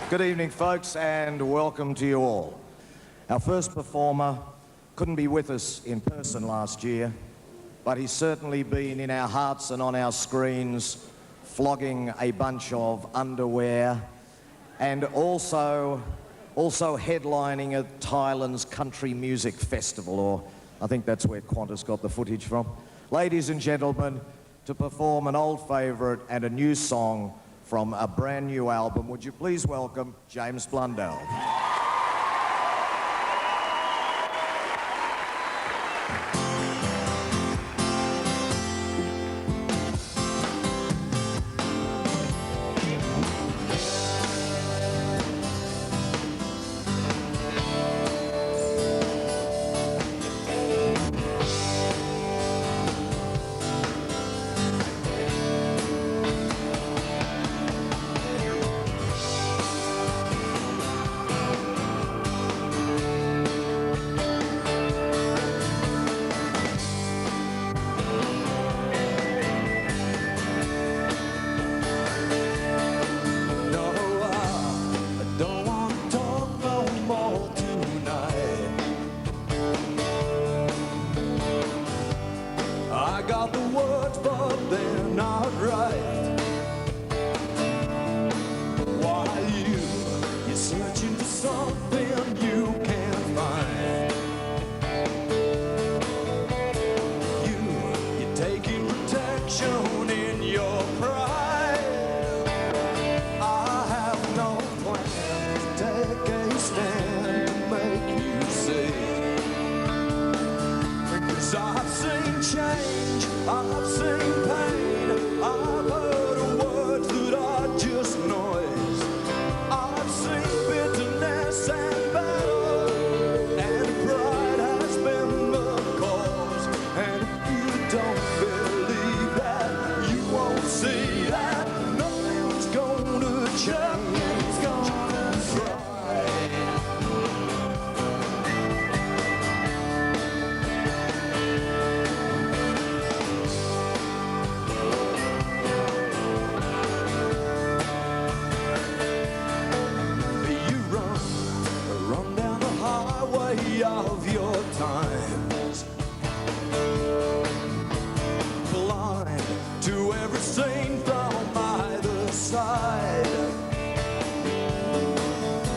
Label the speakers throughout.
Speaker 1: Good evening, folks, and welcome to you all. Our first performer couldn't be with us in person last year, but he's certainly been in our hearts and on our screens, flogging a bunch of underwear and also headlining at Thailand's Country Music Festival, or I think that's where Qantas got the footage from. Ladies and gentlemen, to perform an old favourite and a new song from a brand new album, would you please welcome James Blundell.
Speaker 2: Of your times, blind to everything from either side,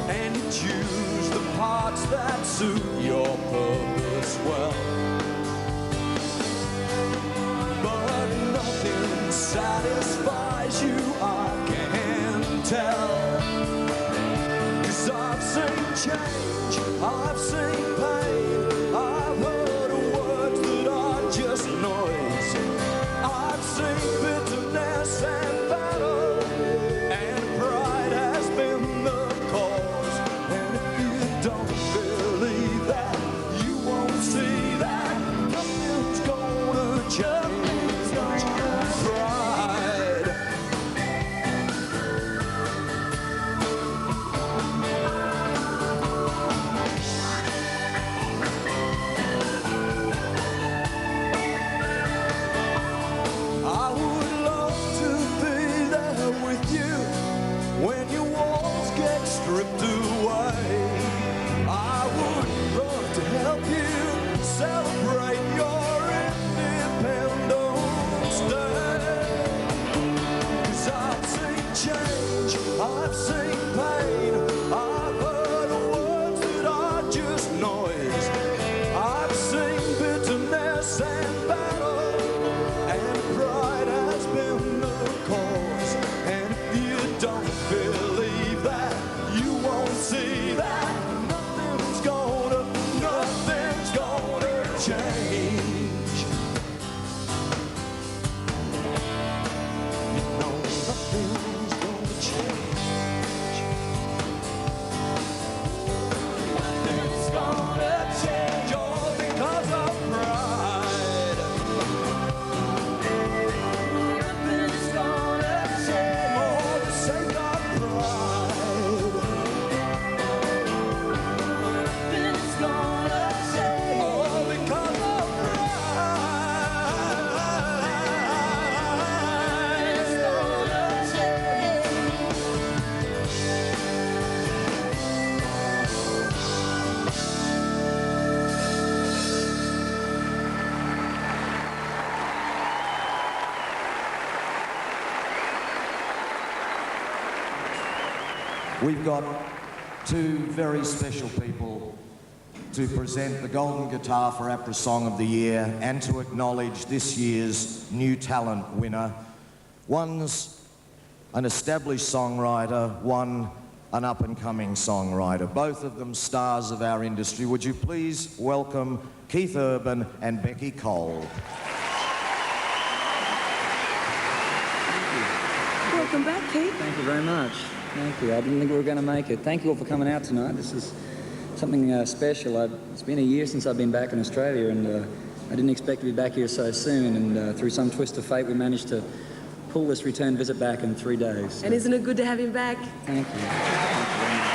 Speaker 2: and you choose the parts that suit your purpose well, but nothing satisfies you, I can tell, 'cause I've seen change, I've seen pain, I've heard words that are just noise. I've seen bitterness and battle, and pride has been the cause. And if you don't believe that, you won't see that nothing's gonna change. Pride. I would love to be there with you when your walls get stripped away. I would love to help you celebrate your Independence Day. 'Cause I've seen change, I've seen pain, I've heard words that are just noise. I've seen bitterness and battle, and pride has been the cause. And if you don't believe that, you won't see that nothing's gonna change.
Speaker 1: We've got two very special people to present the Golden Guitar for APRA Song of the Year and to acknowledge this year's New Talent winner. One's an established songwriter, one an up-and-coming songwriter. Both of them stars of our industry. Would you please welcome Keith Urban and Becky Cole.
Speaker 3: Welcome back, Keith.
Speaker 4: Thank you very much. Thank you. I didn't think we were going to make it. Thank you all for coming out tonight. This is something special. It's been a year since I've been back in Australia, and I didn't expect to be back here so soon, and through some twist of fate we managed to pull this return visit back in 3 days.
Speaker 3: And isn't it good to have him back?
Speaker 4: Thank you. Thank you very much.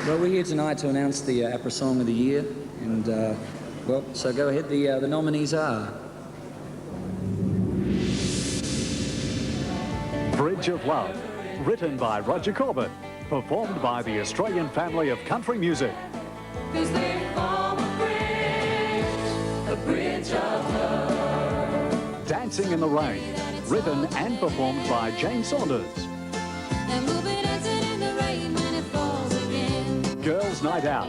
Speaker 4: Well, we're here tonight to announce the APRA Song of the Year, and well, so go ahead. The nominees are
Speaker 5: Bridge of Love, written by Roger Corbett, performed by the Australian family of country music.
Speaker 2: 'Cause they form a bridge of love.
Speaker 5: Dancing in the Rain, written and performed by Jane Saunders.
Speaker 2: And we'll be dancing in the rain when it falls again.
Speaker 5: Girls' Night Out,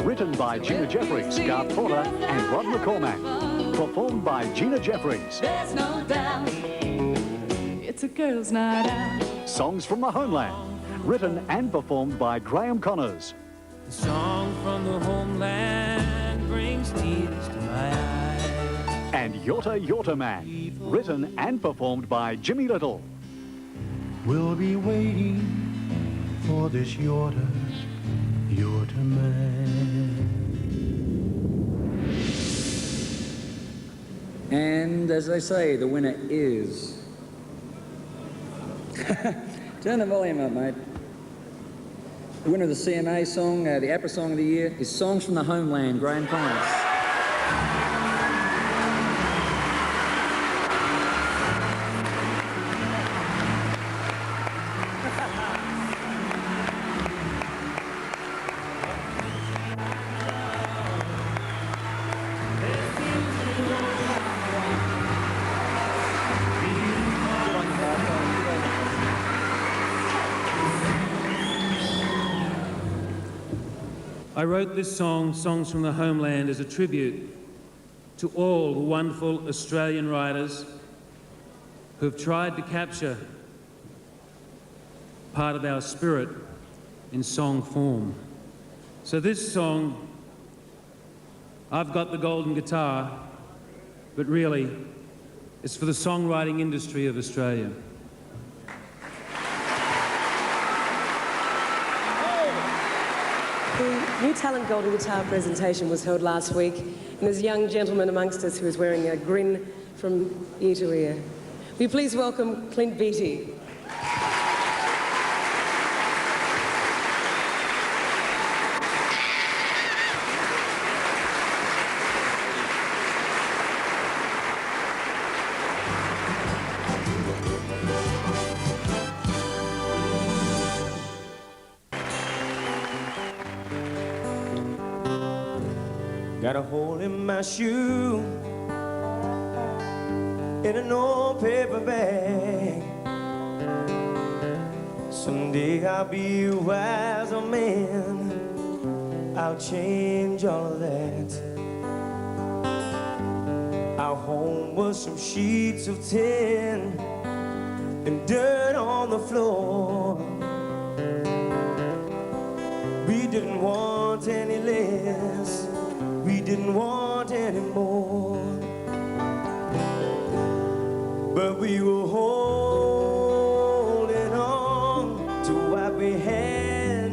Speaker 5: written by Gina Jeffries, Garth Porter and Rod McCormack, performed by Gina Jeffries.
Speaker 2: There's no doubt it's a girls' night out.
Speaker 5: Songs from the Homeland, written and performed by Graham Connors.
Speaker 6: The song from the homeland brings tears to my eyes.
Speaker 5: And Yorta Yorta Man, written and performed by Jimmy Little.
Speaker 7: We'll be waiting for this Yorta Man.
Speaker 4: And as they say, the winner is... Turn the volume up, mate. The winner of the CMA song, the APRA Song of the Year, is Songs from the Homeland, Graham Connors.
Speaker 6: I wrote this song, Songs from the Homeland, as a tribute to all the wonderful Australian writers who've tried to capture part of our spirit in song form. So this song, I've got the golden guitar, but really, it's for the songwriting industry of Australia.
Speaker 3: The New Talent Golden Guitar presentation was held last week, and there's a young gentleman amongst us who is wearing a grin from ear to ear. Will you please welcome Clint Beattie?
Speaker 2: Got a hole in my shoe in an old paper bag. Someday I'll be a wiser man. I'll change all of that. Our home was some sheets of tin and dirt on the floor. We didn't want any less. We didn't want any more, but we were holding on to what we had,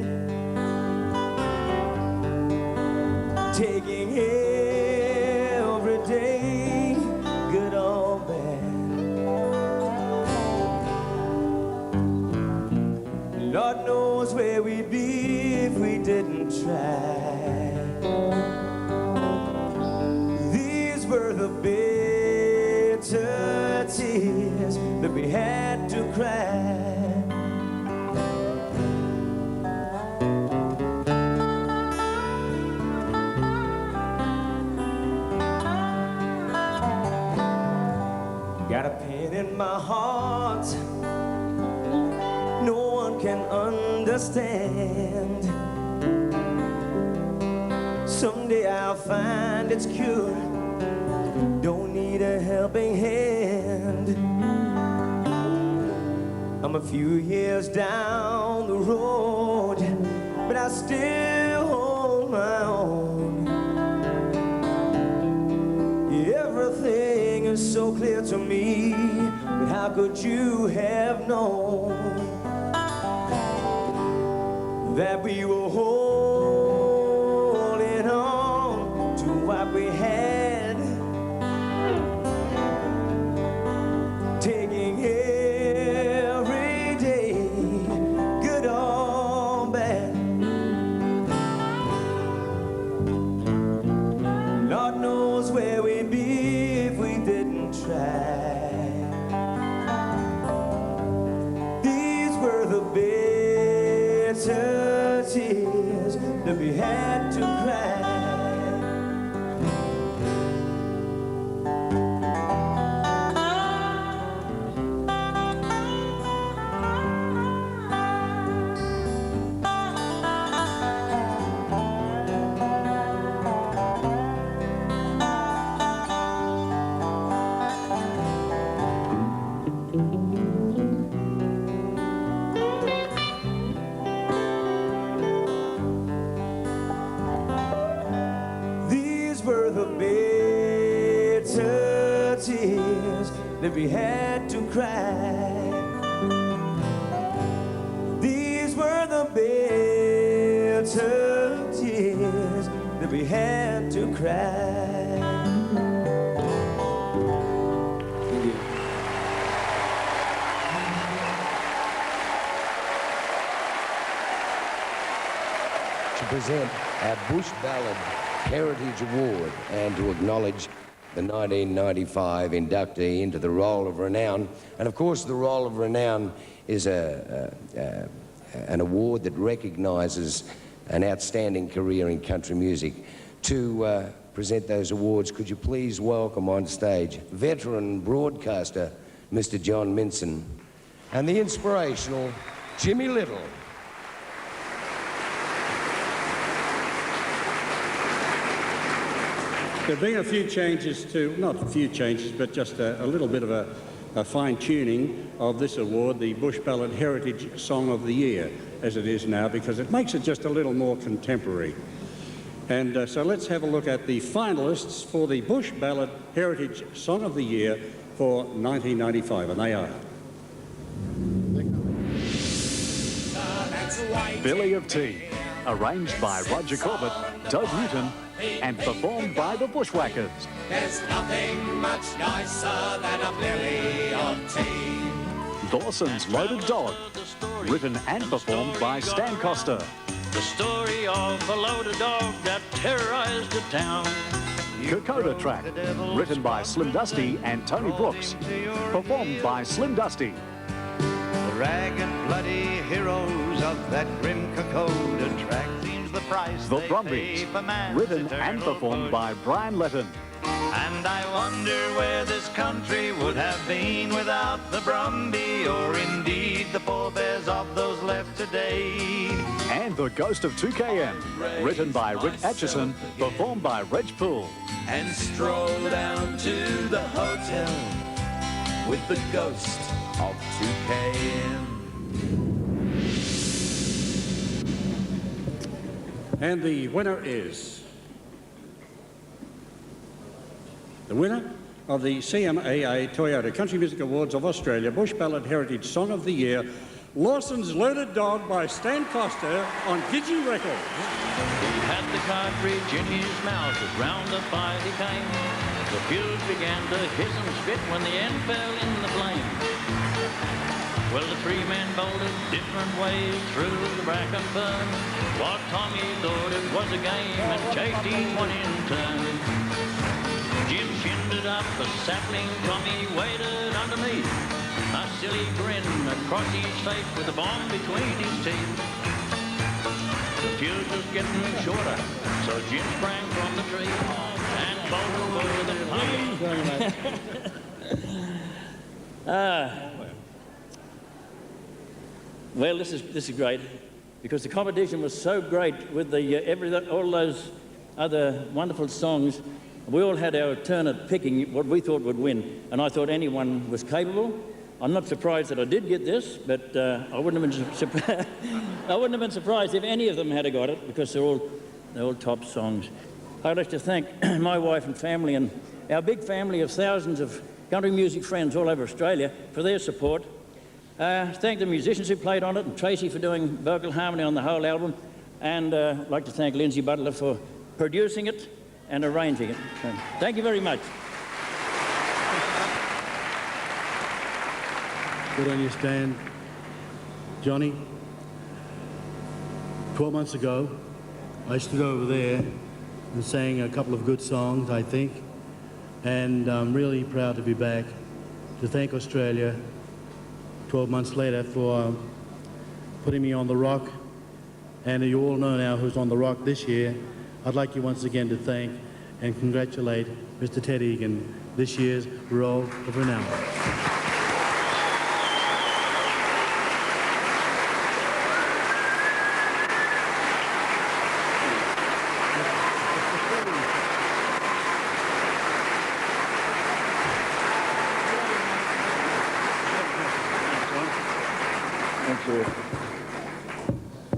Speaker 2: taking every day, good or bad. Lord knows where we'd be if we didn't try. Were the bitter tears that we had to cry. Got a pen in my heart no one can understand. Someday I'll find its cure, don't need a helping hand. I'm a few years down the road, but I still hold my own. Everything is so clear to me, but how could you have known that we were holding on to what we had, taking every day, good or bad. Lord knows where we'd be if we didn't try. These were the bitter tears that we had to cry. That we had to cry. These were the bitter tears that we had to cry. Thank you.
Speaker 8: To present our Bush Ballad Heritage Award and to acknowledge the 1995 inductee into the Roll of Renown. And of course, the Roll of Renown is an award that recognises an outstanding career in country music. To present those awards, could you please welcome on stage veteran broadcaster Mr. John Minson and the inspirational Jimmy Little.
Speaker 9: There have been a few changes to, not a few changes, but just a little bit of a fine-tuning of this award, the Bush Ballad Heritage Song of the Year, as it is now, because it makes it just a little more contemporary. And so let's have a look at the finalists for the Bush Ballad Heritage Song of the Year for 1995, and they are...
Speaker 5: Billy of Tea, arranged by Roger Corbett, Doug Newton, and performed by the Bushwhackers.
Speaker 2: There's nothing much nicer than a Billy of Tea.
Speaker 5: Dawson's Loaded Dog, written and performed by Stan Coster.
Speaker 10: The story of a loaded dog that terrorized the town.
Speaker 5: Kokoda Track, written by Slim Dusty and Tony Brooks, performed by Slim Dusty.
Speaker 10: The ragged, bloody heroes of that grim Kokoda Track seems the price
Speaker 5: The
Speaker 10: they
Speaker 5: Brumbies,
Speaker 10: pay for man's
Speaker 5: written and
Speaker 10: eternal
Speaker 5: performed
Speaker 10: push.
Speaker 5: by Brian Letton.
Speaker 10: And I wonder where this country would have been without the Brumby, or indeed the forebears of those left today.
Speaker 5: And The Ghost of 2KM, written by Rick Atchison, performed by Reg Poole.
Speaker 2: And stroll down to the hotel with the ghost of 2KM.
Speaker 9: And the winner is... The winner of the CMAA Toyota Country Music Awards of Australia Bush Ballad Heritage Song of the Year, Lawson's Loaded Dog by Stan Coster on Digi Records.
Speaker 10: He had the cartridge in his mouth as round the fire he came. The fuse began to hiss and spit when the end fell in the flame. Well, the three men bolted different ways through the bracken fern. What Tommy thought it was a game and chased each one in turn. Jim shinned up a sapling, Tommy waited underneath. A silly grin across his face with a bomb between his teeth. The fuse was getting shorter, so Jim sprang from the tree and bolted for the Tommy. Well, this is great, because the competition was so great with the all those other wonderful songs. We all had our turn at picking what we thought would win, and I thought anyone was capable. I'm not surprised that I did get this, but I wouldn't have been surprised. I wouldn't have been surprised if any of them had got it, because they're all top songs. I'd like to thank my wife and family and our big family of thousands of country music friends all over Australia for their support. Thank the musicians who played on it, and Tracy for doing vocal harmony on the whole album, and I'd like to thank Lindsay Butler for producing it and arranging it. So, thank you very much.
Speaker 6: Good on you, Stan. Johnny, 12 months ago, I stood over there and sang a couple of good songs, I think, and I'm really proud to be back to thank Australia 12 months later for putting me on the rock. And you all know now who's on the rock this year. I'd like you once again to thank and congratulate Mr. Ted Egan, this year's Roll of Renown.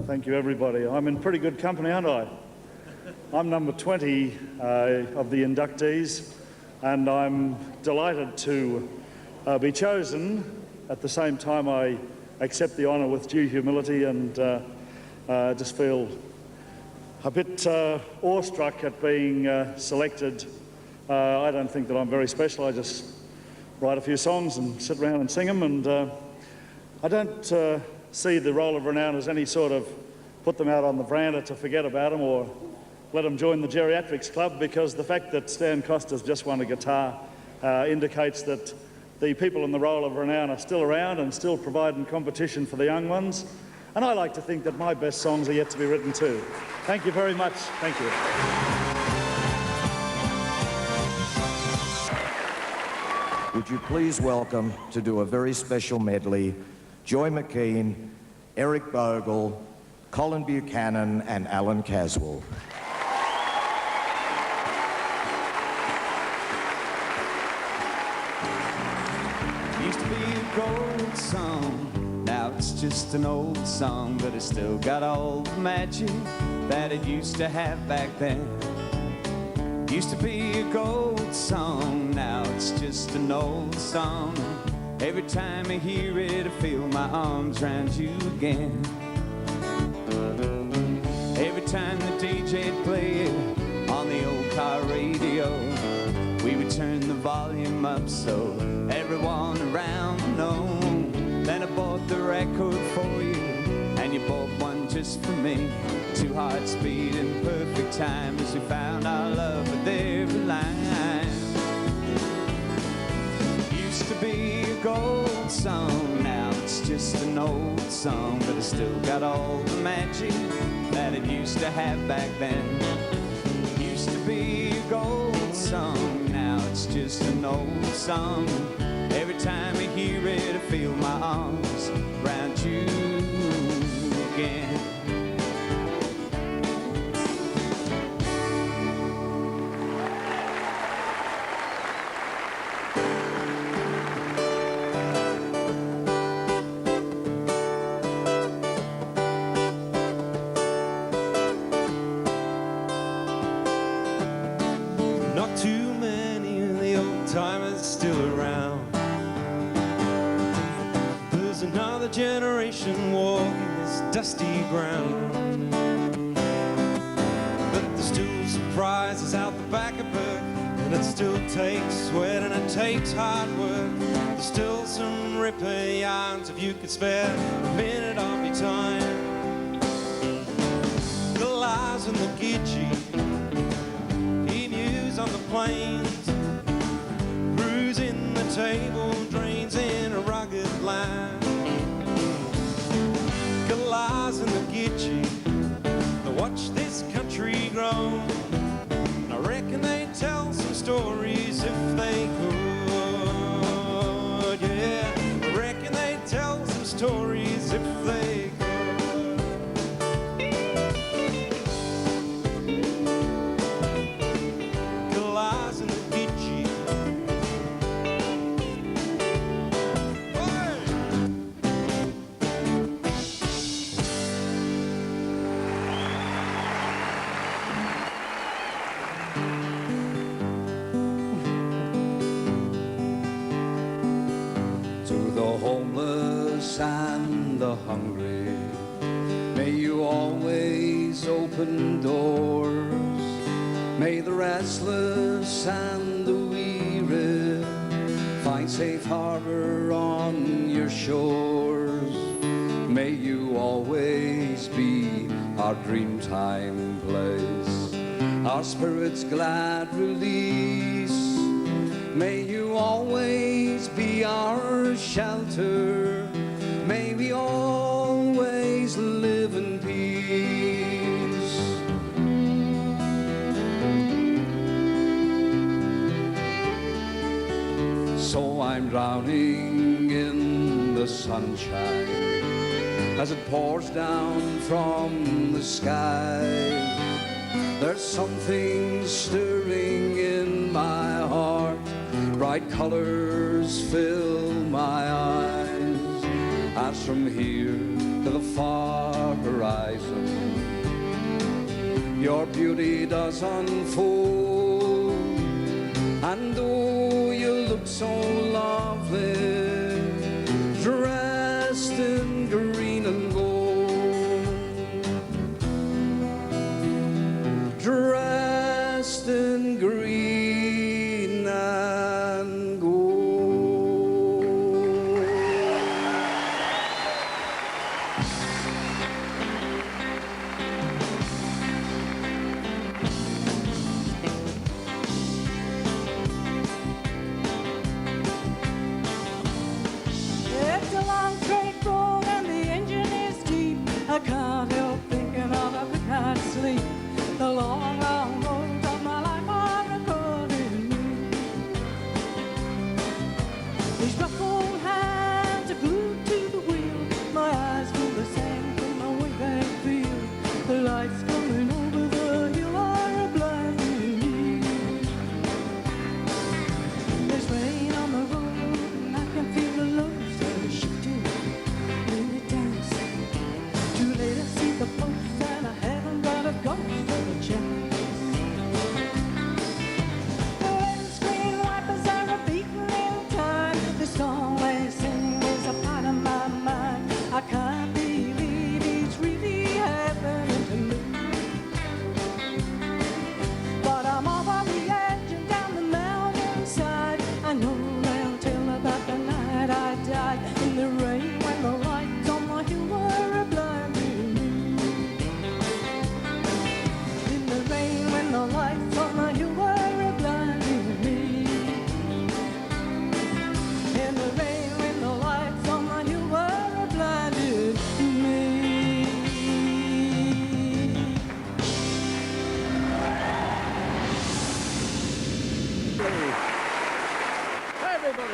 Speaker 11: Thank you, everybody. I'm in pretty good company, aren't I? I'm number 20 of the inductees, and I'm delighted to be chosen. At the same time, I accept the honour with due humility, and just feel a bit awestruck at being selected. I don't think that I'm very special. I just write a few songs and sit around and sing them, and I don't see the Roll of Renown as any sort of put them out on the veranda to forget about them or let them join the geriatrics club, because the fact that Stan Costa's just won a guitar indicates that the people in the Roll of Renown are still around and still providing competition for the young ones. And I like to think that my best songs are yet to be written too. Thank you very much. Thank you.
Speaker 1: Would you please welcome to do a very special medley, Joy McKean, Eric Bogle, Colin Buchanan and Alan Caswell.
Speaker 2: Used to be a gold song, now it's just an old song, but it's still got all the magic that it used to have back then. Used to be a gold song, now it's just an old song. Every time I hear it, I feel my arms around you again. Every time the DJ'd play it on the old car radio, we would turn the volume up so everyone around would know. Then I bought the record for you, and you bought one just for me. 2 hearts beating perfect time as we found our love with every line. Used to be a gold song, now it's just an old song, but it's still got all the magic that it used to have back then. Used to be a gold song, now it's just an old song. Every time I hear it, I feel my arms around you again. Not too many of the old timers still around. There's another generation walking this dusty ground. But there's still surprises out the back of Burke, and it still takes sweat and it takes hard work. There's still some ripper yarns if you could spare a minute of your time. The lies and the gidgee, on the plains, bruising the table, drains in a rugged line. Galahs and the gidgee, they watch this country grow. I reckon they'd tell some stories if they could, yeah. stories if they could. Glass in the Fiji.
Speaker 12: To the homeless and the hungry, may you always open doors. May the restless and the weary find safe harbor on your shores. May you always be our dreamtime place, our spirit's glad release. May you always be our shelter. May we always live in peace. So I'm drowning in the sunshine as it pours down from the sky. There's something stirring in my heart. Bright colors fill my eyes as from here to the far horizon your beauty does unfold. And oh, you look so lovely, dressed in green and gold, dressed in green and gold.
Speaker 13: It's a long straight road and the engine is deep. I can't help thinking of I could not sleep. The long, long road of my life are recording me. These rough old hands are glued to the wheel. My eyes feel the sand from my way back field. The lights coming over the hill are blinding me. There's rain on the road and I can feel the loads that are shifting in the dance. Too late to see the post and I haven't got a ghost of a chance. The windscreen wipers are beating in time. The song they sing is a part of my mind. I can't believe it's really happening to me. But I'm over the edge and down the mountainside. I know they'll tell about the night I died in the rain when the lights on the hill were blinding me. In the rain when the lights on the hill were blinding me. In the rain when the lights on the hill were blinding me.
Speaker 14: Everybody!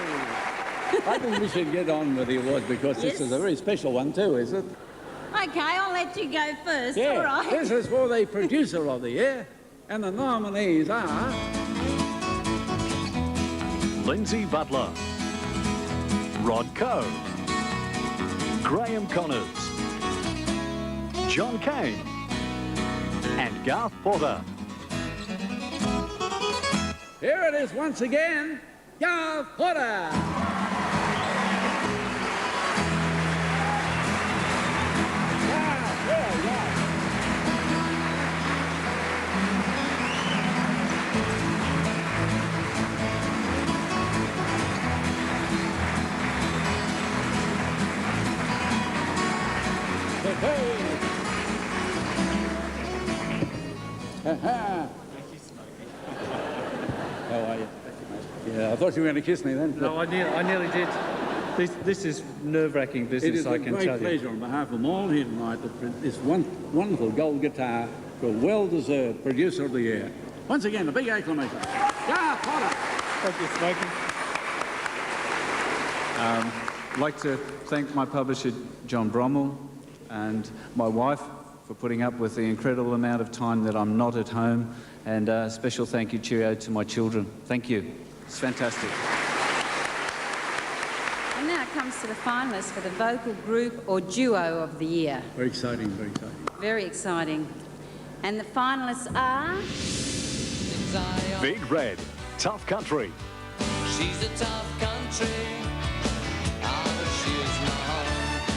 Speaker 14: I think we should get on with the awards because this
Speaker 15: Yes.
Speaker 14: is a very special one too, is it?
Speaker 15: Okay, I'll let you go first,
Speaker 14: Yeah,
Speaker 15: all right?
Speaker 14: this is for the producer of the year, and the nominees are
Speaker 5: Lindsay Butler, Rod Coe, Graham Connors, John Kane, and Garth Porter.
Speaker 14: Here it is once again, Garth Porter. How are you? Yeah, I thought you were going to kiss me then.
Speaker 16: No, I nearly did. This is nerve-wracking
Speaker 14: It
Speaker 16: business,
Speaker 14: is
Speaker 16: I
Speaker 14: a
Speaker 16: can
Speaker 14: great
Speaker 16: tell you.
Speaker 14: pleasure on behalf of them all here tonight to this wonderful gold guitar for a well-deserved producer of the year. Once again, a big acclamation. Garth Porter.
Speaker 16: Thank you, Smokey.
Speaker 17: like to thank my publisher, John Brommel, and my wife for putting up with the incredible amount of time that I'm not at home, and a special thank you, cheerio, to my children. Thank you. It's fantastic.
Speaker 15: And now it comes to the finalists for the vocal group or duo of the year.
Speaker 9: Very exciting, very exciting.
Speaker 15: Very exciting. And the finalists are...
Speaker 5: Big Red, Tough Country.
Speaker 2: She's a tough country.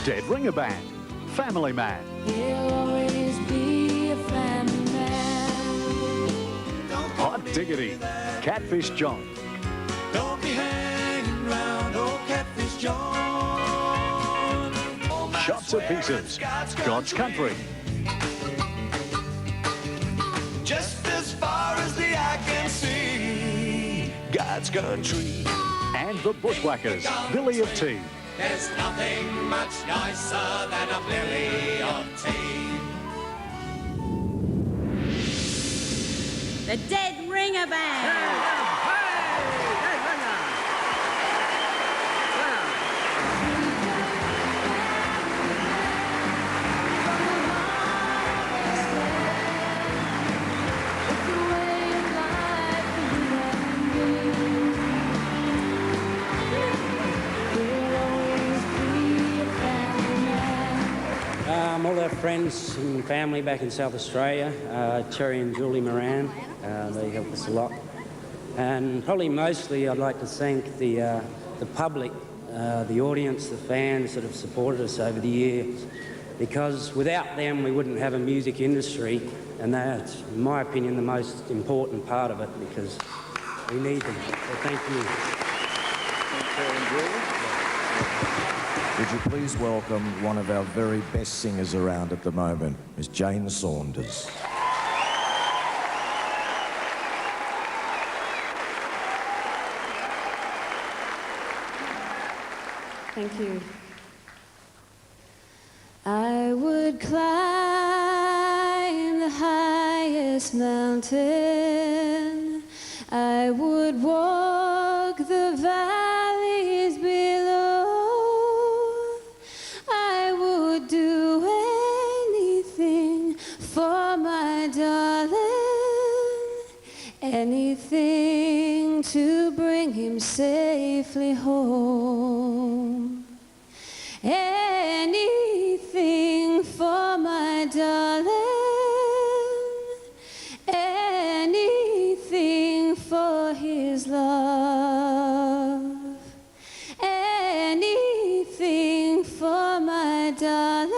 Speaker 5: Dead Ringer Band, Family Man.
Speaker 2: He'll always be a family man.
Speaker 5: Hot Diggity, Catfish John.
Speaker 2: Don't be hanging round old Catfish John.
Speaker 5: Shot to Pieces, God's Country.
Speaker 2: Just as far as the eye can see, God's country.
Speaker 5: And the Bushwhackers, Billy of Tea.
Speaker 2: There's nothing much nicer than a billy of tea.
Speaker 15: The Dead Ringer Band.
Speaker 18: All our friends and family back in South Australia, Terry and Julie Moran, they helped us a lot. And probably mostly I'd like to thank the public, the audience, the fans that have supported us over the years, because without them we wouldn't have a music industry, and that's, in my opinion, the most important part of it, because we need them. So thank you.
Speaker 1: Would you please welcome one of our very best singers around at the moment, Miss Jane Saunders.
Speaker 19: Thank you. I would climb the highest mountain. I would walk the valleys below. I would do anything for my darling, anything to bring him safely home. Anything for my darling, anything for his love, anything for my darling,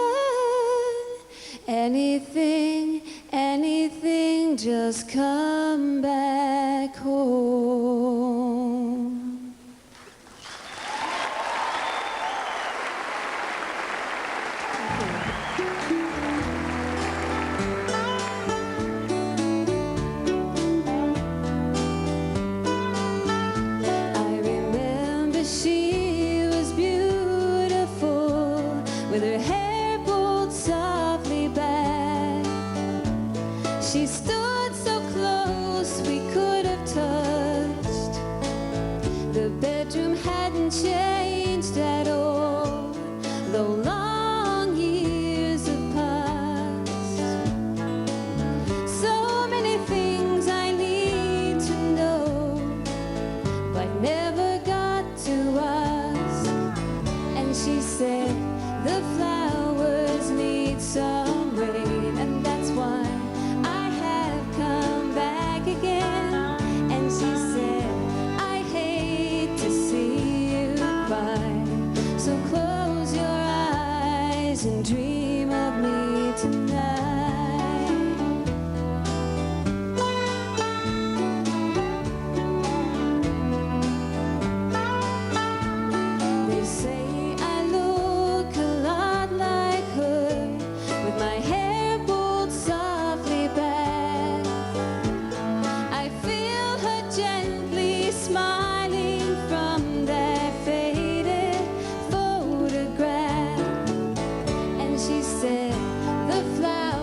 Speaker 19: anything, anything, just come back home. With her hair pulled softly back, she stood so close we could have touched. The bedroom hadn't changed at all, though long years have passed. So many things I need to know, but never got to ask. And she said, the flowers need some rain, and that's why I have come back again. And she said, I hate to see you cry, so close your eyes and dream of me tonight. They say I look a lot like her, with my hair pulled softly back. I feel her gently smiling from that faded photograph. And she said, the flowers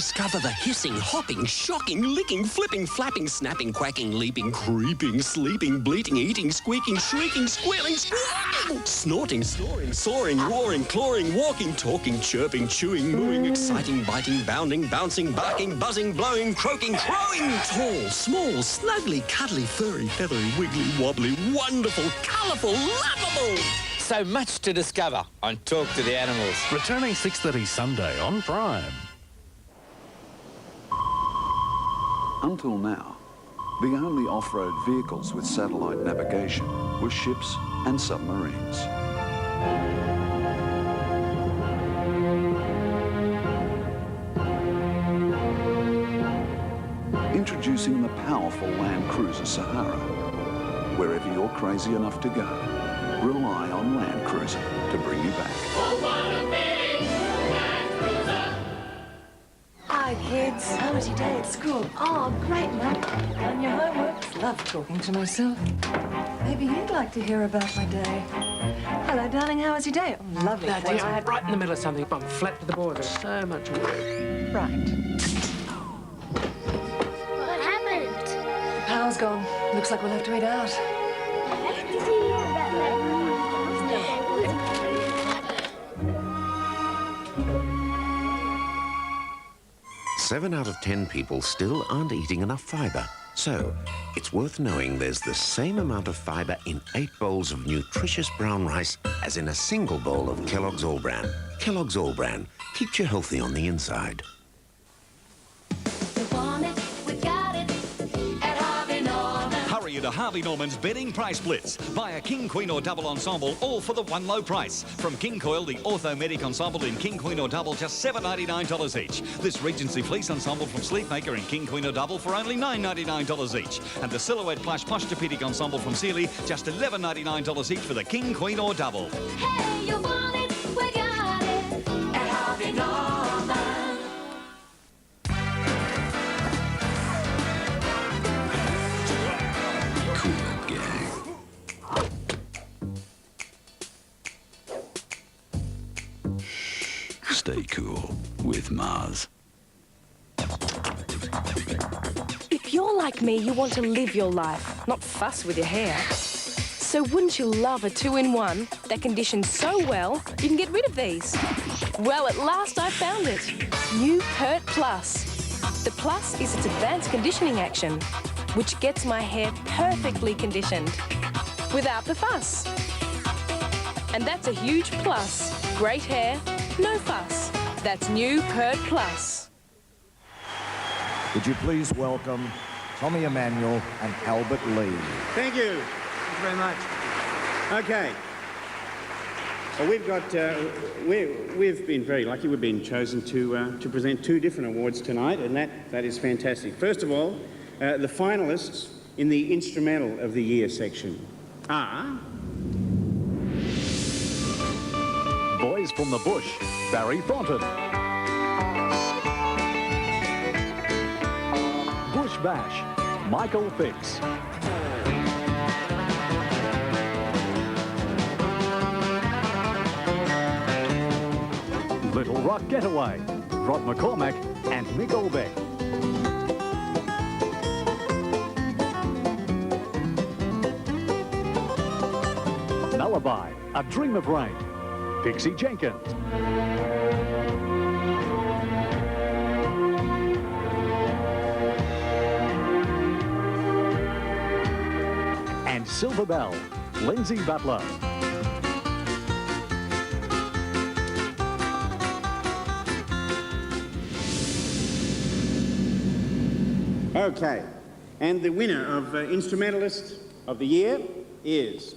Speaker 20: discover the hissing, hopping, shocking, licking, flipping, flapping, snapping, quacking, leaping, creeping, sleeping, bleating, eating, squeaking, shrieking, squealing, squawking, snorting, snoring, soaring, roaring, clawing, walking, talking, chirping, chewing, mooing, exciting, biting, bounding, bouncing, barking, buzzing, blowing, croaking, crowing, tall, small, snuggly, cuddly, furry, feathery, wiggly, wobbly, wonderful, colourful, lovable.
Speaker 21: So much to discover on Talk to the Animals.
Speaker 5: Returning 6:30 Sunday on Prime.
Speaker 22: Until now, the only off-road vehicles with satellite navigation were ships and submarines. Introducing the powerful Land Cruiser Sahara. Wherever you're crazy enough to go, rely on Land Cruiser to bring you back.
Speaker 23: Hi, kids. How was your day at school? Oh, great, Mum. Done your homework? Love talking to myself. Maybe you'd like to hear about my day. Hello, darling. How was your day? Oh, lovely.
Speaker 24: No, dear, I'm right in the middle of something. I'm flat to the board. There's so much work.
Speaker 23: Right.
Speaker 19: What happened?
Speaker 23: The power's gone. Looks like we'll have to eat out.
Speaker 25: 7 out of 10 people still aren't eating enough fibre. So, it's worth knowing there's the same amount of fibre in 8 bowls of nutritious brown rice as in a single bowl of Kellogg's All-Bran. Kellogg's All-Bran keeps you healthy on the inside.
Speaker 26: Hurry to Harvey Norman's Bedding Price Blitz. Buy a king, queen or double ensemble, all for the one low price. From King Coil, the Orthomedic ensemble in king, queen or double, just $7.99 each. This Regency Fleece ensemble from Sleepmaker in king, queen or double for only $9.99 each. And the Silhouette Plush Posturepedic ensemble from Sealy, just $11.99 each for the king, queen or double.
Speaker 19: Hey, you want it, we got it at Harvey Norman.
Speaker 22: Stay cool with Mars.
Speaker 27: If you're like me, you want to live your life, not fuss with your hair. So wouldn't you love a 2-in-1 that conditions so well you can get rid of these? Well, at last I found it. New Pert Plus. The Plus is its advanced conditioning action, which gets my hair perfectly conditioned without the fuss. And that's a huge plus. Great hair, no fuss. That's new Pert Plus.
Speaker 1: Would you please welcome Tommy Emmanuel and Albert Lee.
Speaker 9: Thank you. Thank you very much. Okay. Well, we've got, we've been very lucky. We've been chosen to present 2 different awards tonight, and that is fantastic. First of all, the finalists in the Instrumental of the Year section are...
Speaker 5: Boys from the Bush, Barry Thornton. Bush Bash, Michael Fix. Little Rock Getaway, Rod McCormack and Mick Olbeck. Lullaby, A Dream of Rain, Pixie Jenkins. And Silver Bell, Lindsay Butler.
Speaker 9: Okay, and the winner of Instrumentalist of the Year is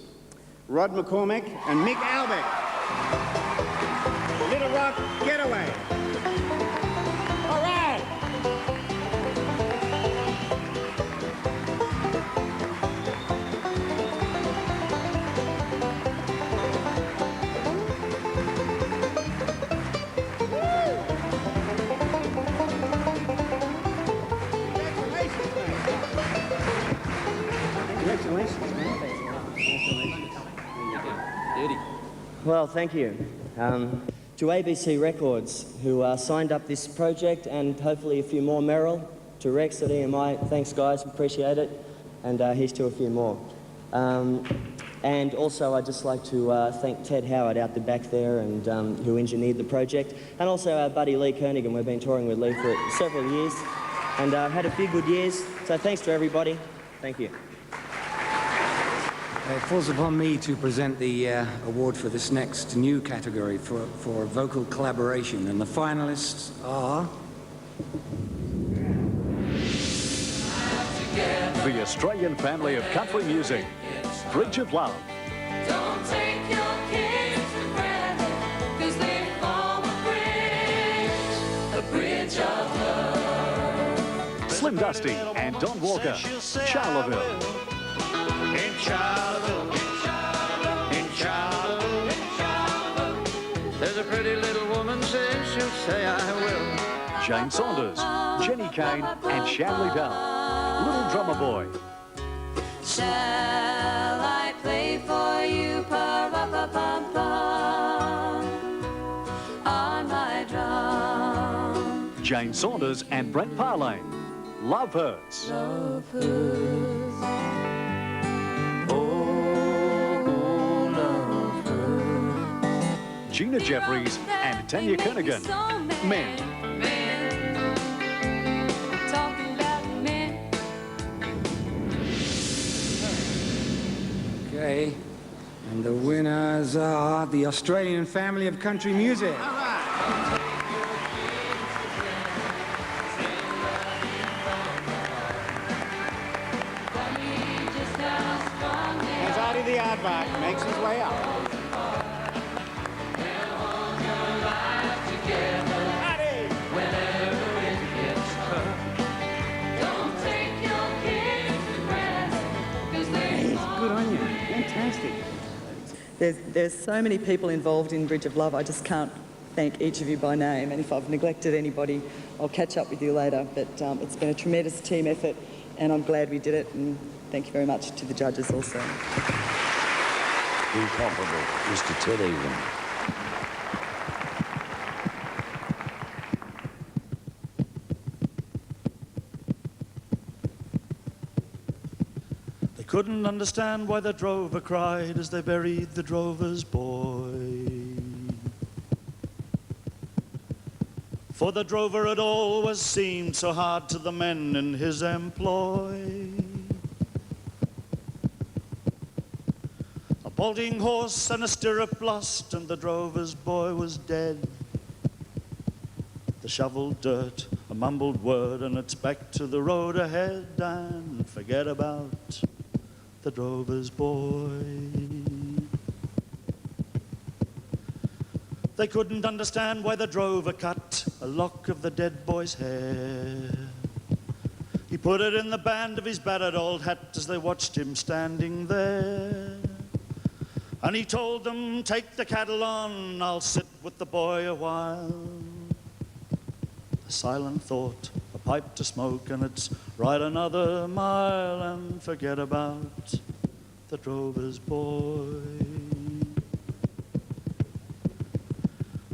Speaker 9: Rod McCormack and Mick Albeck. Little Rock Getaway. All right.
Speaker 28: Well, thank you.
Speaker 3: to ABC Records, who signed up this project, and hopefully a few more. Merrill, to Rex at EMI, thanks guys, appreciate it. And here's to a few more. And also I'd just like to thank Ted Howard out the back there, and who engineered the project. And also our buddy Lee Kernaghan. We've been touring with Lee for several years and had a few good years. So thanks to everybody. Thank you.
Speaker 4: It falls upon me to present the award for this next new category for vocal collaboration. And the finalists are...
Speaker 5: The Australian family of country music, Bridge of Love.
Speaker 2: Don't take your kids for granted, 'cause they form a bridge of love.
Speaker 5: Slim Dusty and Don Walker, Charleville.
Speaker 2: In Charleville, in Charleville, in Charleville, there's a pretty little woman says she'll say I will.
Speaker 5: Jane Saunders, Jenny Kane and Shanley Bell. Little Drummer Boy.
Speaker 2: Shall I play for you, pa-ra-pa-pam-pam, on my drum?
Speaker 5: Jane Saunders and Brent Parlane, Love Hurts.
Speaker 2: Love hurts.
Speaker 5: Gina Jeffries and Tanya Kernaghan, Men.
Speaker 2: Talking about men.
Speaker 4: Okay, and the winners are the Australian family of country music.
Speaker 6: As Artie the Aardvark makes his way up.
Speaker 4: Good on you. Fantastic.
Speaker 7: There's so many people involved in Bridge of Love, I just can't thank each of you by name, and if I've neglected anybody, I'll catch up with you later. But it's been a tremendous team effort, and I'm glad we did it, and thank you very much to the judges also.
Speaker 8: Incomparable, Mr. Ted Egan.
Speaker 10: Couldn't understand why the drover cried as they buried the drover's boy. For the drover had always seemed so hard to the men in his employ. A bolting horse and a stirrup lost, and the drover's boy was dead. The shoveled dirt, a mumbled word, and it's back to the road ahead, and forget about the drover's boy. They couldn't understand why the drover cut a lock of the dead boy's hair. He put it in the band of his battered old hat as they watched him standing there. And he told them, take the cattle on, I'll sit with the boy a while. The silent thought, a pipe to smoke, and it's ride another mile and forget about the drover's boy.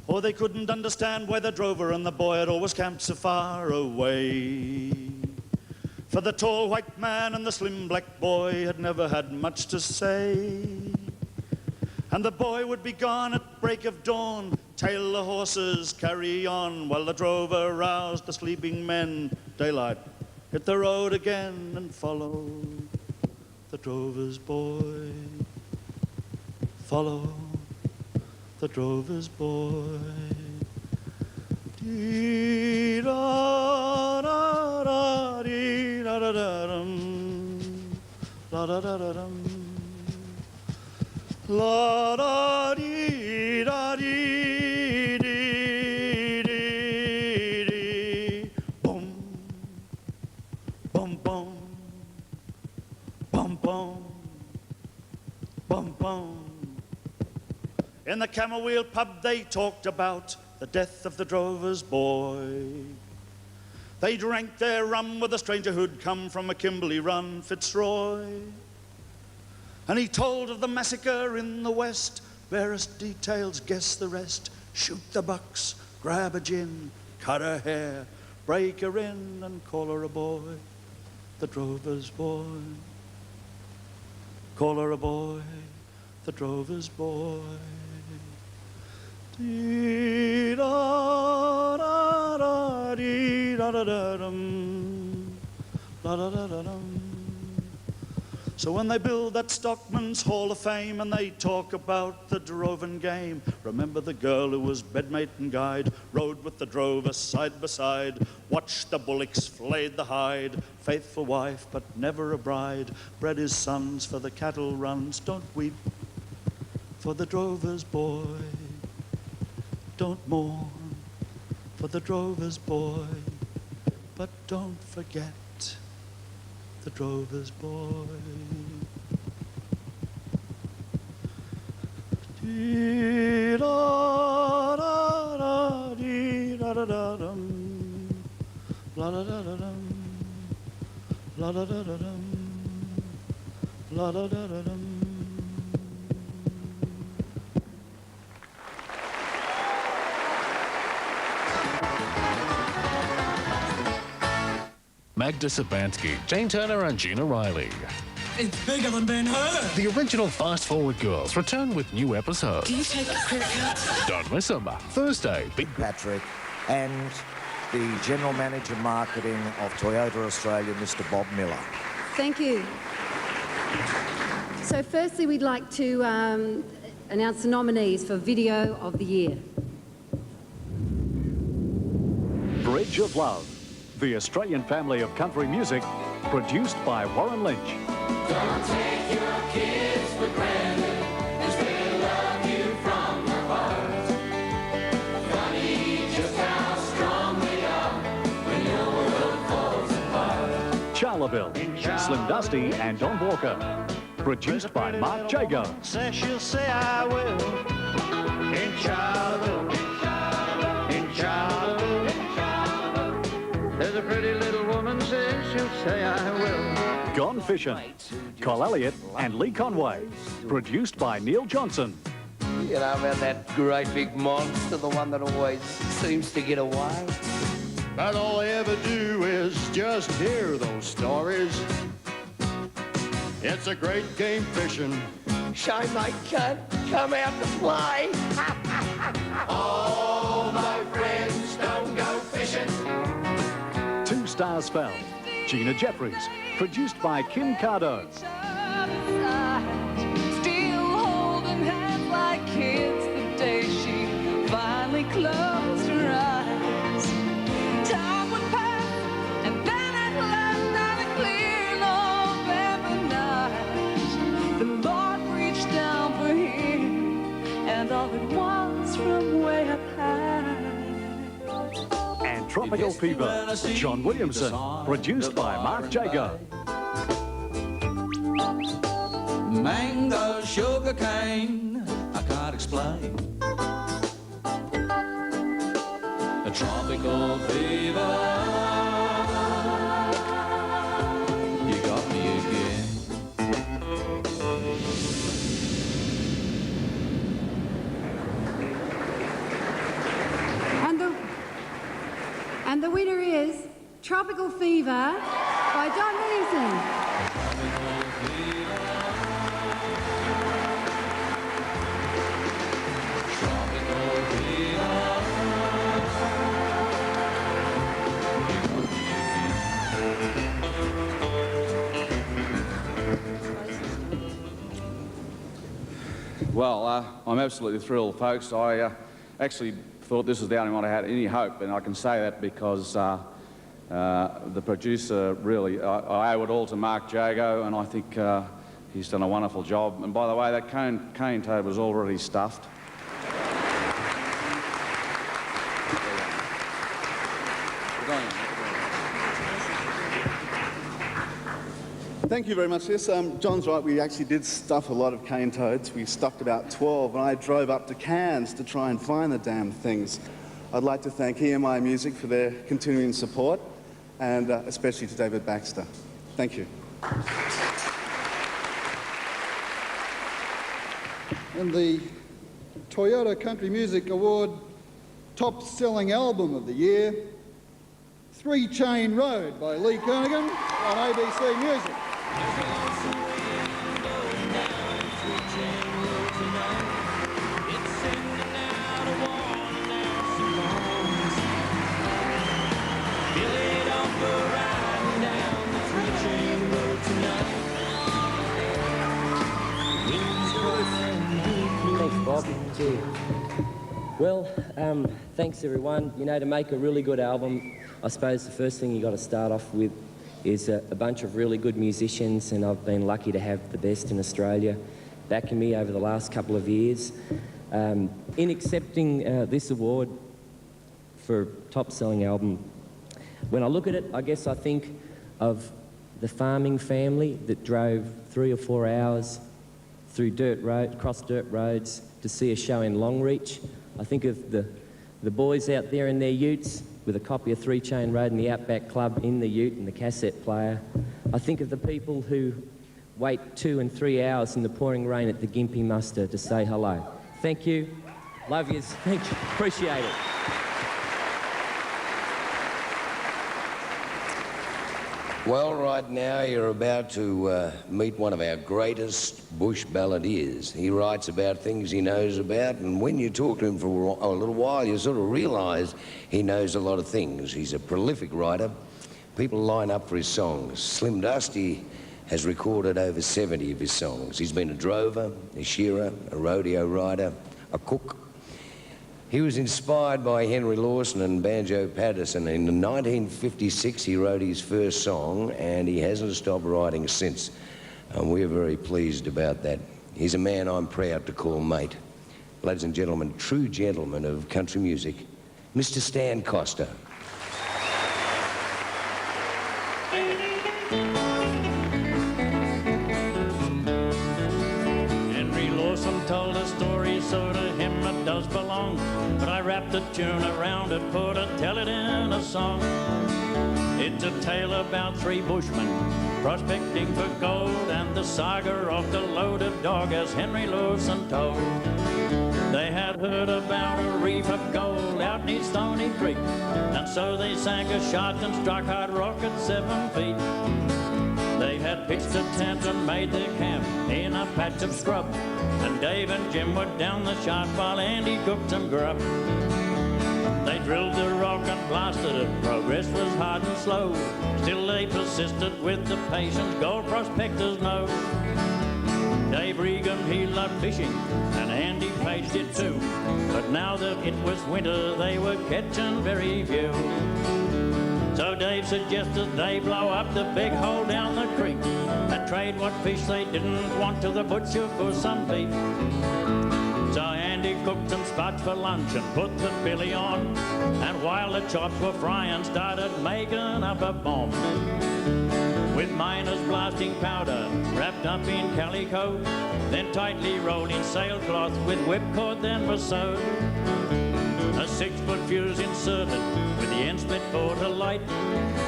Speaker 10: Or they couldn't understand why the drover and the boy had always camped so far away. For the tall white man and the slim black boy had never had much to say. And the boy would be gone at break of dawn, tail the horses, carry on, while the drover roused the sleeping men. Daylight, hit the road again and follow the drover's boy. Follow the drover's boy. Dee da da da dee da da da dum, la da da da dum, la da dee da dee dee dee dee, boom, boom, boom, boom, boom, boom, boom. In the Camel Wheel pub they talked about the death of the drover's boy. They drank their rum with a stranger who'd come from a Kimberley run, Fitzroy. And he told of the massacre in the West, barest details, guess the rest. Shoot the bucks, grab a gin, cut her hair, break her in and call her a boy, the drover's boy. Call her a boy, the drover's boy. Dee da da da dee da da da dum, da da da da dum. So when they build that Stockman's Hall of Fame and they talk about the droving game, remember the girl who was bedmate and guide, rode with the drover side by side, watched the bullocks, flayed the hide, faithful wife but never a bride, bred his sons for the cattle runs. Don't weep for the drover's boy, don't mourn for the drover's boy, but don't forget the drover's boy. Dee da da da dee da da da dum, la da da da dum, la da da da dum, la da da da dum.
Speaker 11: Magda Sabansky, Jane Turner and Gina Riley.
Speaker 2: It's bigger than Ben-Hur.
Speaker 11: The original Fast Forward Girls return with new episodes.
Speaker 2: Do you take credit cards?
Speaker 11: Don't miss them. Thursday.
Speaker 1: Big Patrick and the General Manager Marketing of Toyota Australia, Mr. Bob Miller.
Speaker 12: Thank you. So firstly, we'd like to announce the nominees for Video of the Year.
Speaker 5: Bridge of Love, the Australian family of country music, produced by Warren Lynch.
Speaker 2: Don't take your kids for granted, 'cause they love you from the heart. Funny just how strong they are when your world falls apart.
Speaker 5: Charleville, Slim Dusty and Don Walker. Produced by Mark Jago.
Speaker 2: Say she'll say I will. In Charleville, in Charleville, there's a pretty little woman says she'll say I will.
Speaker 5: Gone Fishing, Col Elliott and Lee Conway. Produced by Neil Johnson.
Speaker 21: You know about that great big monster, the one that always seems to get away?
Speaker 9: But all I ever do is just hear those stories. It's a great game fishing.
Speaker 21: Shame they can't come out to play.
Speaker 2: All my friends don't go fishing.
Speaker 5: 2 Stars Fell, Gina Jeffries. Produced by Kim Cardo.
Speaker 2: Still holding hands like kids the day she finally closed her eyes. Time would pass, and then at last on a clear November night, the Lord reached down for him, and all at once from way up high.
Speaker 5: And Tropical Fever, John Williamson. Produced by Mark Jago.
Speaker 2: Mango, sugar cane, I can't explain. A tropical fever, you got me again.
Speaker 12: And the winner is Tropical Fever by John Williamson.
Speaker 13: Well, I'm absolutely thrilled, folks. I actually thought this was the only one I had any hope, and I can say that because the producer really, I owe it all to Mark Jago, and I think he's done a wonderful job. And by the way, that cane toad was already stuffed.
Speaker 14: Thank you very much. Yes, John's right. We actually did stuff a lot of cane toads. We stuffed about 12, and I drove up to Cairns to try and find the damn things. I'd like to thank EMI Music for their continuing support, and especially to David Baxter. Thank you.
Speaker 9: And the
Speaker 15: Toyota Country Music Award Top Selling Album of the Year, 3 Chain Road by Lee Kernaghan on ABC Music.
Speaker 3: Thanks, Bob. Gee. Well, thanks everyone. You know, to make a really good album, I suppose the first thing you got to start off with is a bunch of really good musicians, and I've been lucky to have the best in Australia backing me over the last couple of years. In accepting this award for top selling album, when I look at it, I guess I think of the farming family that drove 3 or 4 hours through across dirt roads to see a show in Longreach. I think of the boys out there in their utes with a copy of 3 Chain Road in the Outback Club in the ute and the cassette player. I think of the people who wait 2 and 3 hours in the pouring rain at the Gympie Muster to say hello. Thank you. Love yous. Thank you. Appreciate it.
Speaker 8: Well, right now you're about to meet one of our greatest bush balladeers. He writes about things he knows about, and when you talk to him for a little while, you sort of realise he knows a lot of things. He's a prolific writer. People line up for his songs. Slim Dusty has recorded over 70 of his songs. He's been a drover, a shearer, a rodeo rider, a cook. He was inspired by Henry Lawson and Banjo Patterson. In 1956, he wrote his first song, and he hasn't stopped writing since. And we're very pleased about that. He's a man I'm proud to call mate. Ladies and gentlemen, true gentleman of country music, Mr. Stan Costa.
Speaker 10: Henry Lawson told a story, so to him it does belong. But I wrapped a tune around it, put it, tell it in a song. It's a tale about 3 bushmen prospecting for gold, and the saga of the loaded dog, as Henry Lawson told. They had heard about a reef of gold out near Stony Creek, and so they sank a shot and struck hard rock at 7 feet. They had pitched a tent and made their camp in a patch of scrub, and Dave and Jim were down the shot while Andy cooked some grub. They drilled the rock and blasted it, progress was hard and slow. Still they persisted with the patience gold prospectors know. Dave Regan, he loved fishing, and Andy Page did too. But now that it was winter, they were catching very few. So Dave suggested they blow up the big hole down the creek and trade what fish they didn't want to the butcher for some beef. So Andy cooked some spots for lunch and put the billy on, and while the chops were frying, started making up a bomb. With miners blasting powder wrapped up in calico, then tightly rolled in sailcloth with whipcord then was sewed. A 6-foot fuse inserted with the end split for to light.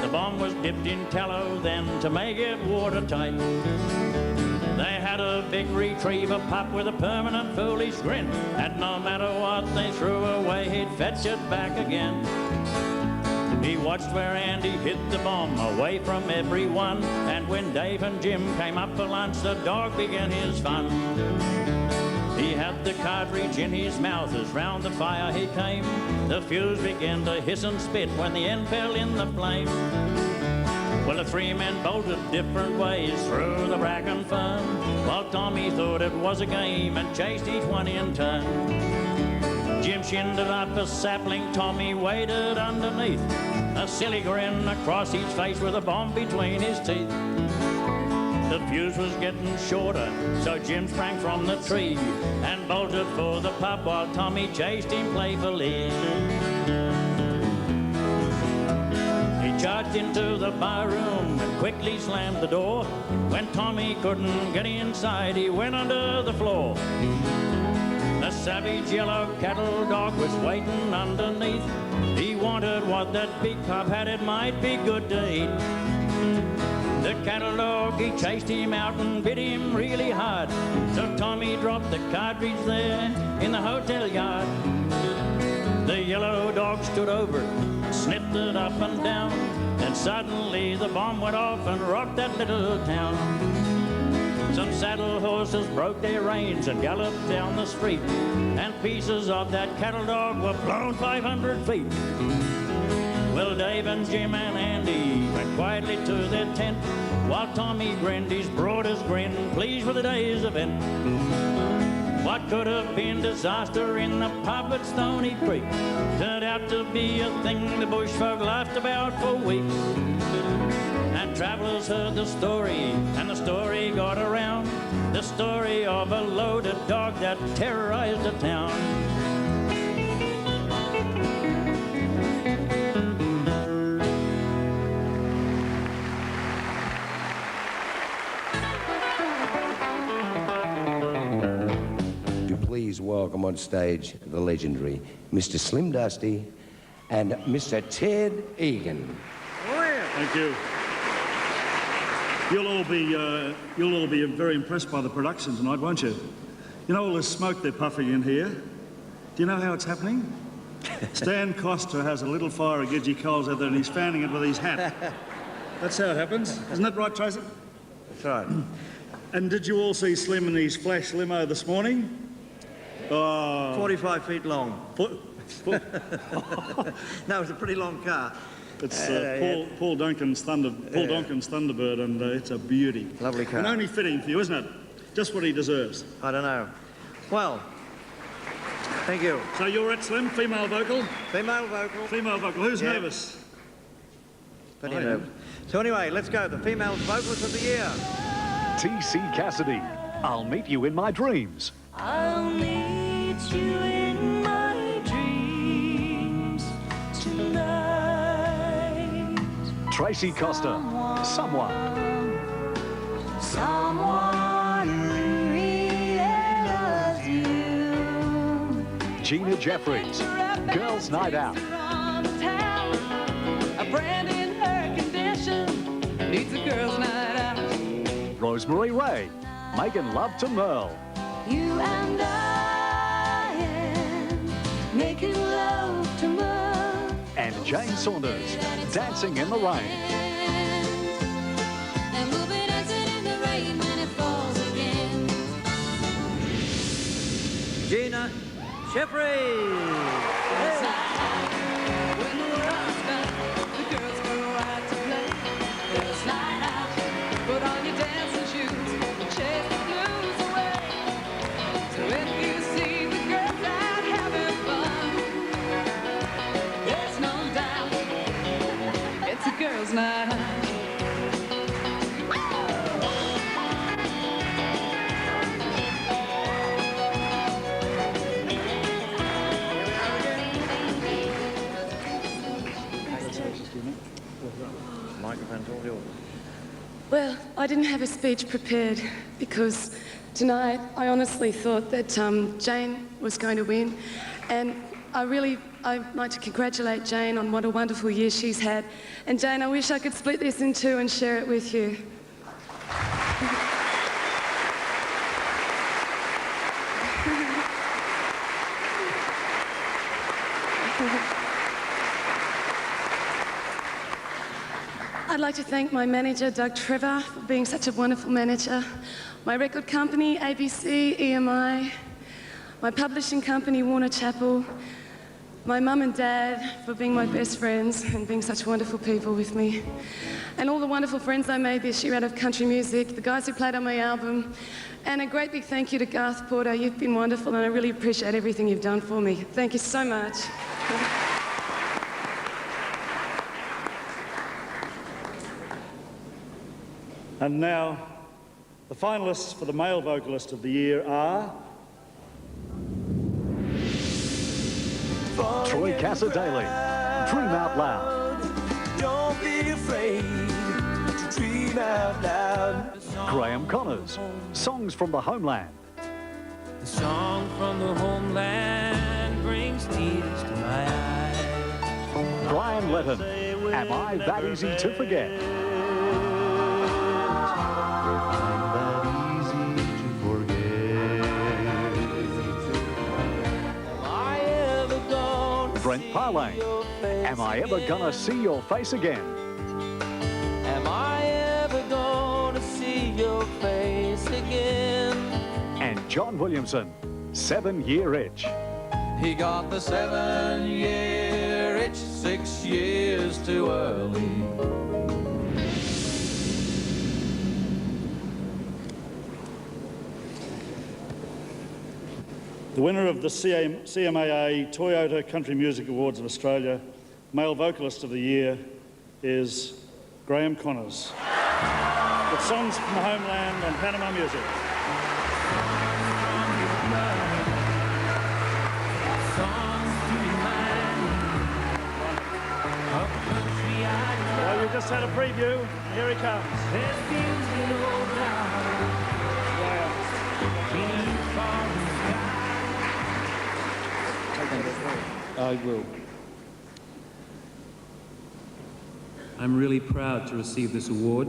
Speaker 10: The bomb was dipped in tallow then to make it watertight. They had a big retriever pup with a permanent foolish grin, and no matter what they threw away, he'd fetch it back again. He watched where Andy hit the bomb away from everyone, and when Dave and Jim came up for lunch, the dog began his fun. He had the cartridge in his mouth as round the fire he came. The fuse began to hiss and spit when the end fell in the flame. Well, the 3 men bolted different ways through the bracken fern, while Tommy thought it was a game and chased each one in turn. Jim shinned up a sapling, Tommy waited underneath, a silly grin across his face with a bomb between his teeth. The fuse was getting shorter, so Jim sprang from the tree and bolted for the pub while Tommy chased him playfully. He charged into the bar room and quickly slammed the door. When Tommy couldn't get inside, he went under the floor. A savage yellow cattle dog was waiting underneath. He wanted what that big pup had, it might be good to eat.
Speaker 16: The cattle dog, he chased him out and bit him really hard. So Tommy dropped the cartridge there in the hotel yard. The yellow dog stood over, sniffed it up and down, and suddenly the bomb went off and rocked that little town. Some saddle horses broke their reins and galloped down the street, and pieces of that cattle dog were blown 500 feet. Well, Dave and Jim and Andy went quietly to their tent, while Tommy grinned his broadest grin, pleased with the day's event. What could have been disaster in the pub at Stony Creek turned out to be a thing the bush folk laughed about for weeks. And travellers heard the story, and the story got around, the story of a loaded dog that terrorized the town.
Speaker 8: Please welcome on stage the legendary Mr. Slim Dusty and Mr. Ted Egan.
Speaker 10: Thank you. You'll all be very impressed by the production tonight, won't you? You know all the smoke they're puffing in here? Do you know how it's happening? Stan Costa has a little fire of Gidgee coals out there and he's fanning it with his hat. That's how it happens. Isn't that right, Tracy?
Speaker 17: That's right.
Speaker 10: And did you all see Slim in his flash limo this morning?
Speaker 17: 45 feet long. No, it's a pretty long car.
Speaker 10: It's Paul Duncan's Thunderbird, and it's a beauty.
Speaker 17: Lovely car.
Speaker 10: And only fitting for you, isn't it? Just what he deserves.
Speaker 17: I don't know. Well, thank you.
Speaker 10: So you're at Slim, female vocal?
Speaker 17: Female vocal.
Speaker 10: Female vocal. Who's nervous?
Speaker 17: Pretty nervous. So anyway, let's go. The female vocalist of the year.
Speaker 5: T.C. Cassidy, I'll Meet You in My Dreams.
Speaker 2: I'll meet you in my dreams tonight.
Speaker 5: Tracy Costa, Someone.
Speaker 2: Someone who really loves you.
Speaker 5: Gina Jeffries, Girls' Night Out.
Speaker 2: A friend in her condition needs a girl's night out.
Speaker 5: Rosemary Ray, Making Love to Merle.
Speaker 2: You and I am making love to Merle.
Speaker 5: And Jane Saunders, Dancing in the Rain.
Speaker 2: And we'll be dancing in the rain when it falls again.
Speaker 17: Gina Jeffries.
Speaker 2: When the world's done, the girls go out to play. Girls' night out, put on your dancing shoes and chase the blues away. So if you see the girls out having fun, there's no doubt it's a girls' night out.
Speaker 17: Microphone's all yours.
Speaker 27: Well, I didn't have a speech prepared because tonight I honestly thought that Jane was going to win, and I'd like to congratulate Jane on what a wonderful year she's had. And Jane, I wish I could split this in two and share it with you. I'd like to thank my manager, Doug Trevor, for being such a wonderful manager, my record company, ABC, EMI, my publishing company, Warner Chappell, my mum and dad for being my best friends and being such wonderful people with me, and all the wonderful friends I made this year out of country music, the guys who played on my album, and a great big thank you to Garth Porter. You've been wonderful and I really appreciate everything you've done for me. Thank you so much.
Speaker 10: And now, the finalists for the male vocalist of the year are...
Speaker 5: Troy Cassadaly, Dream Out Loud.
Speaker 2: Don't be afraid to dream out loud.
Speaker 5: Graham Connors, Songs from the Homeland.
Speaker 2: The song from the homeland brings tears to my eyes.
Speaker 5: Brian Letton, Am I That Easy to Forget? Brent Parlane. Am I ever gonna see your face again?
Speaker 2: Am I ever gonna see your face again?
Speaker 5: And John Williamson, 7-year itch.
Speaker 2: He got the 7-year itch 6 years too early.
Speaker 10: The winner of the CMAA Toyota Country Music Awards of Australia, Male Vocalist of the Year, is Graham Connors, with songs from the homeland and Panama music. Well, you just had a preview. Here he comes.
Speaker 18: I will. I'm really proud to receive this award.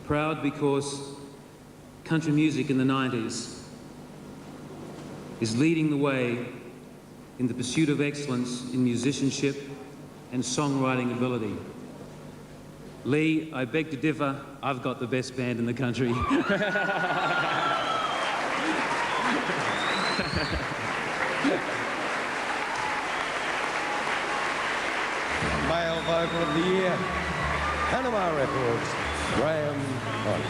Speaker 18: Proud because country music in the 90s is leading the way in the pursuit of excellence in musicianship and songwriting ability. Lee, I beg to differ. I've got the best band in the country.
Speaker 8: Male Vocal of the Year, Panama Records, Graham Connors.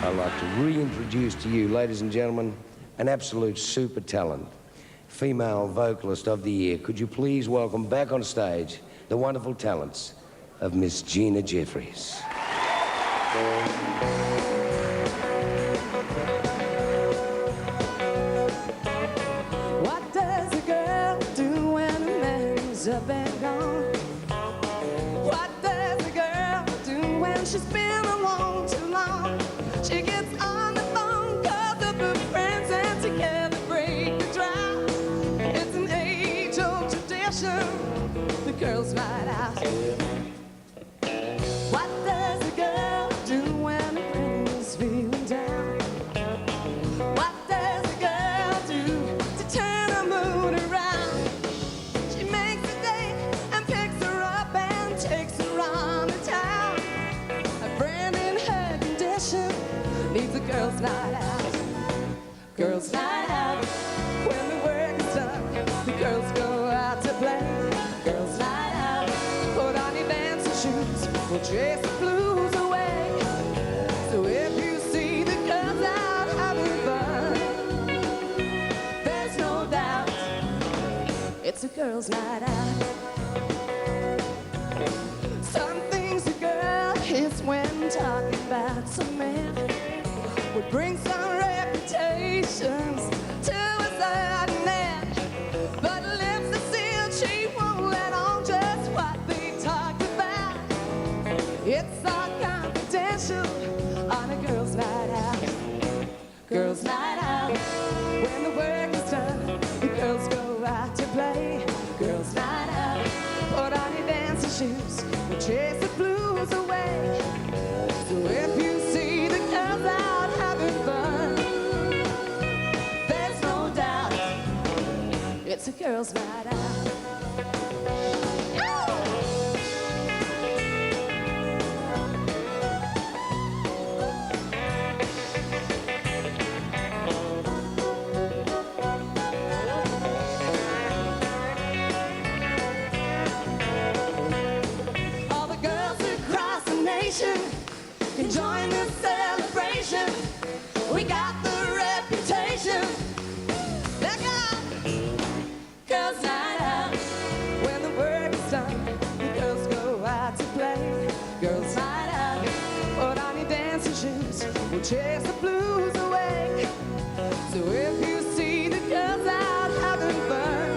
Speaker 8: I'd like to reintroduce to you, ladies and gentlemen, an absolute super talent, female vocalist of the year. Could you please welcome back on stage the wonderful talents of Miss Gina Jeffries.
Speaker 2: What does a girl do when a man's up and gone? What does a girl do when she's been alone too long? She gets on the phone, calls up her friends, and together break the drought. It's an age-old tradition, the girls' night out. What does a girl do when a friend is feeling down? What does a girl do to turn her mood around? She makes a date and picks her up and takes her on to town. A friend in her condition needs a girls' night out. Girls' night out. When the work is done, the girls go out to play. Girls' night out. Put on your dancing shoes, we'll chase the blues away. So if you see the girls out having fun, there's no doubt it's a girls' night out. Some things a girl is when talking about some man would bring some reputations to a certain man. But lips are sealed, she won't let on just what they talked about. It's all confidential on a girls' night out. Girls' night out. When the work is done, the girls go out to play. Girls' night out. Put on your dancing shoes, we'll chase the blues away. So if you see the girls out having fun, there's no doubt it's a girls' night out. All the girls across the nation can join this celebration. We got the reputation. Look out! Girls' night out. When the work is done, the girls go out to play. Girls' night out. Put on your dancing shoes, we'll chase the blues away. So if you see the girls out having fun,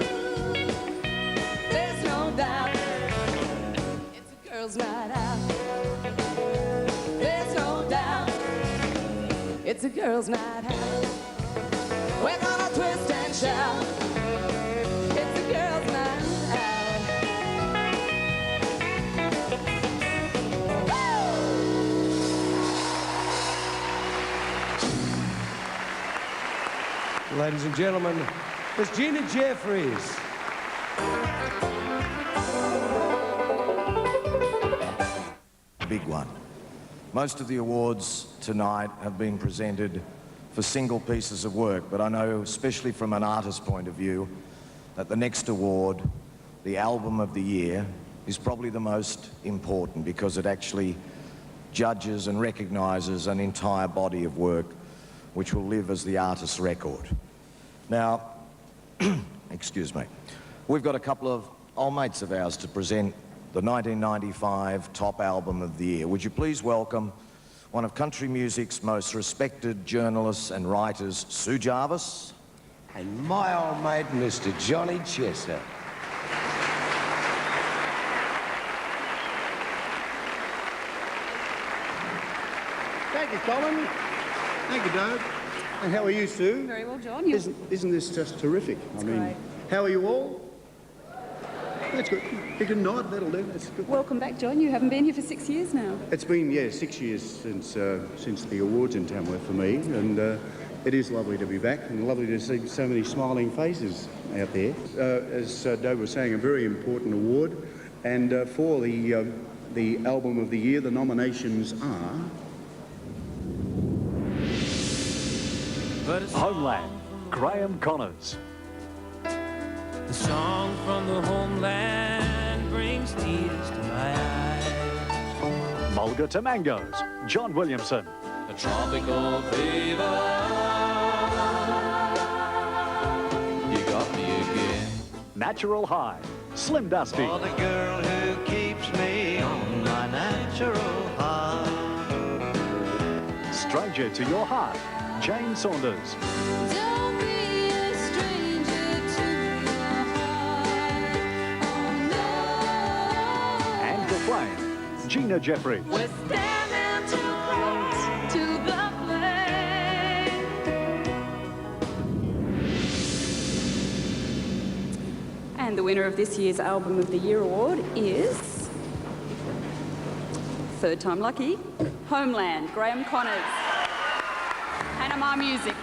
Speaker 2: there's no doubt it's a girls' night out. There's no doubt it's a girls' night out. We're gonna twist and shout. It's a girls' night out.
Speaker 19: Ladies and gentlemen, it's Gina Jeffries.
Speaker 1: Big one. Most of the awards tonight have been presented for single pieces of work, but I know, especially from an artist's point of view, that the next award, the Album of the Year, is probably the most important because it actually judges and recognises an entire body of work which will live as the artist's record. Now, excuse me, we've got a couple of old mates of ours to present the 1995 Top Album of the Year. Would you please welcome one of country music's most respected journalists and writers, Sue Jarvis.
Speaker 8: And my old mate, Mr. Johnny Chester.
Speaker 9: Thank you, Colin. Thank you, Dave. And how are you, Sue?
Speaker 20: Very well, John.
Speaker 9: Isn't this just terrific?
Speaker 20: It's great.
Speaker 9: How are you all? That's good. You can nod, that'll do. That's good.
Speaker 20: Welcome back, John. You haven't been here for 6 years now.
Speaker 9: It's been, 6 years since the awards in Tamworth for me, and it is lovely to be back and lovely to see so many smiling faces out there. As Dave was saying, a very important award, and for the Album of the Year, the nominations are...
Speaker 5: Homeland, Graham Connors.
Speaker 22: The song from the homeland brings tears to my eyes.
Speaker 5: Mulga to Mangoes, John Williamson.
Speaker 22: A tropical fever, you got me again.
Speaker 5: Natural High, Slim Dusty.
Speaker 22: For the girl who keeps me on my natural high.
Speaker 5: Stranger to Your Heart, Jane Saunders.
Speaker 22: Don't be a stranger to your heart, oh no.
Speaker 5: And The Flame, Gina Jeffries.
Speaker 22: We're standing too close to the flame.
Speaker 20: And the winner of this year's Album of the Year award is... third time lucky, Homeland, Graham Connors. Panama Music.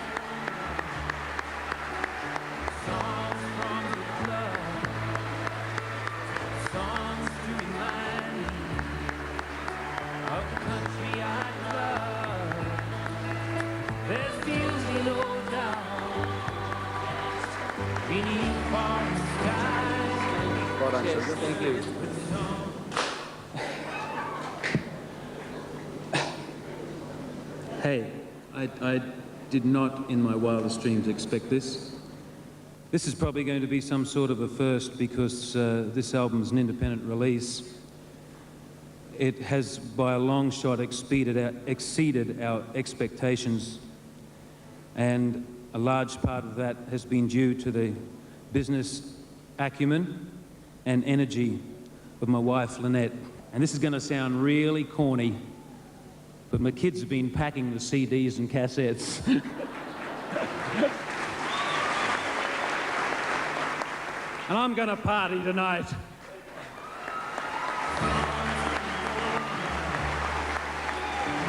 Speaker 22: Well done, Sugar. Thank you.
Speaker 18: Hey, I did not in my wildest dreams expect this. This is probably going to be some sort of a first because this album's an independent release. It has, by a long shot, exceeded our expectations, and a large part of that has been due to the business acumen and energy of my wife, Lynette. And this is going to sound really corny, but my kids have been packing the CDs and cassettes. And I'm going to party tonight.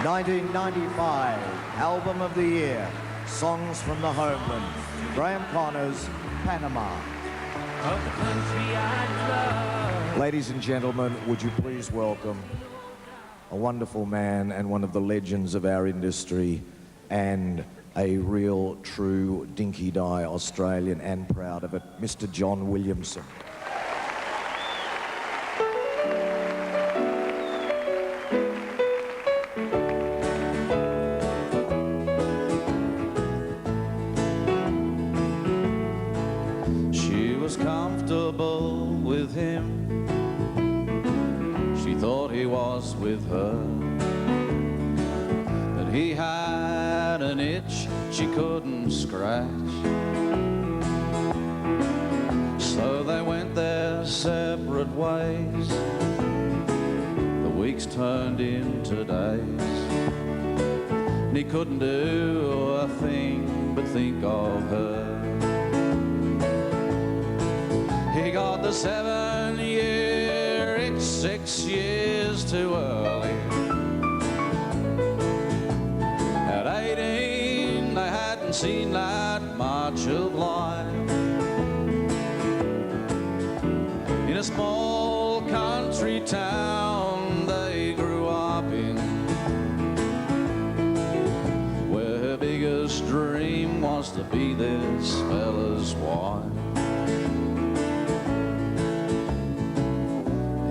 Speaker 1: '95 Album of the Year, Songs from the Homeland, Graham Connors, Panama. Ladies and gentlemen, would you please welcome a wonderful man and one of the legends of our industry and a real, true, dinky-die Australian and proud of it, Mr. John Williamson.
Speaker 2: She was comfortable with him. She thought he was with her. That he had an itch she couldn't scratch. So they went their separate ways. The weeks turned into days. And he couldn't do a thing but think of her. He got the 7-year itch 6 years too early. At 18, they hadn't seen that much
Speaker 4: of life. In a small country town they grew up in, where her biggest dream was to be this fella's wife.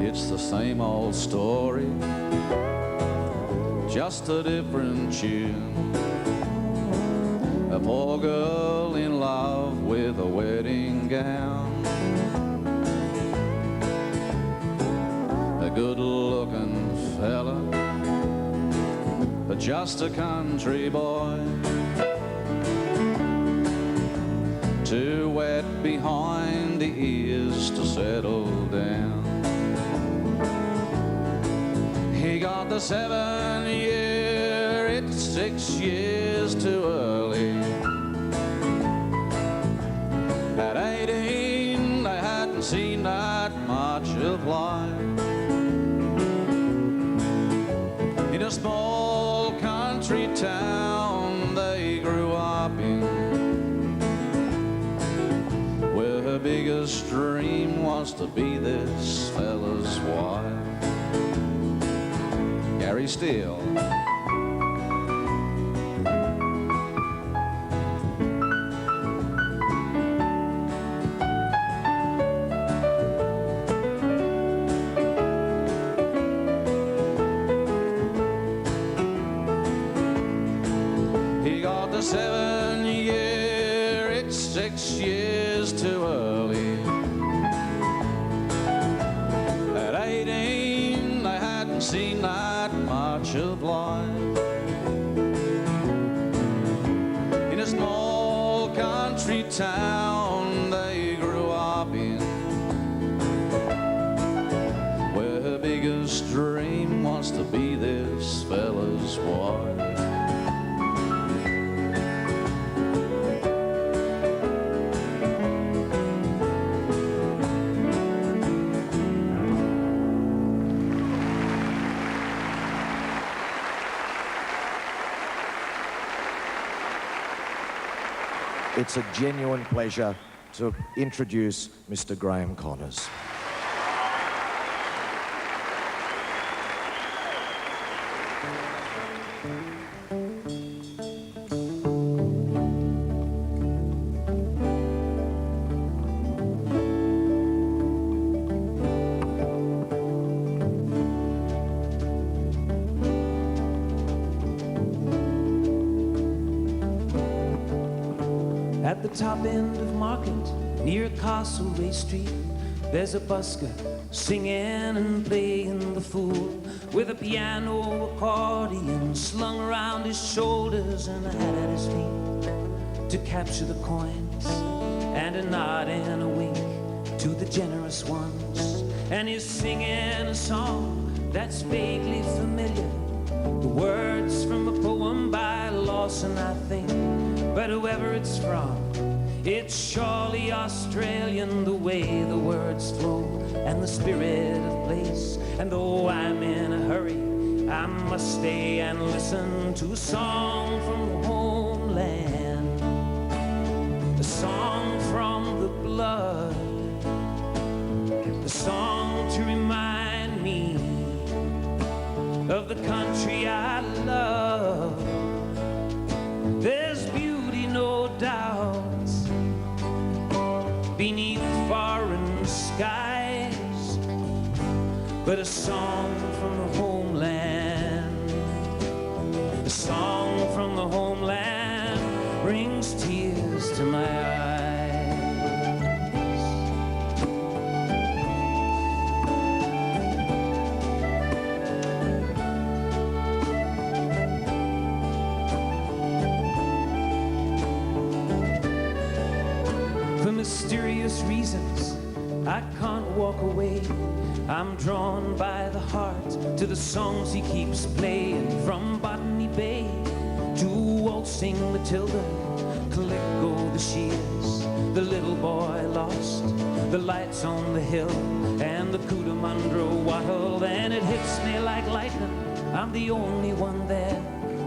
Speaker 4: It's the same old story, just a different tune. A poor girl in love with a wedding gown. A good-looking fella, but just a country boy. Too wet behind the ears to settle down. He got the 7 year, it's 6 years too early. At 18, they hadn't seen that much of life. In a small country town they grew up in, where her biggest dream was to be this fella's wife. Gary Steele. He got the 7 year, it's 6 years too early. At 18, they hadn't seen that much of life. In a small country town they grew up in, where her biggest dream was to be this fella's wife.
Speaker 1: It's a genuine pleasure to introduce Mr. Graham Connors.
Speaker 6: At the top end of Market, near Castlereagh Street, there's a busker singing and playing the fool, with a piano accordion slung around his shoulders and a hat at his feet, to capture the coins and a nod and a wink to the generous ones. And he's singing a song that's vaguely familiar, the words from a poem by Lawson, I think. But whoever it's from, it's surely Australian, the way the words flow and the spirit of place. And though I'm in a hurry, I must stay and listen to a song from the homeland, a song from the blood, a song to remind me of the country I love. There's beauty, no doubt, beneath foreign skies, but a song from the homeland, a song from the homeland brings tears to my eyes. For mysterious reasons, I can't walk away. I'm drawn by the heart to the songs he keeps playing, from Botany Bay to Waltzing Matilda, Collect Go the Shears, The Little Boy Lost, The Lights on the Hill, and the Cootamundra Wattle. And it hits me like lightning, I'm the only one there,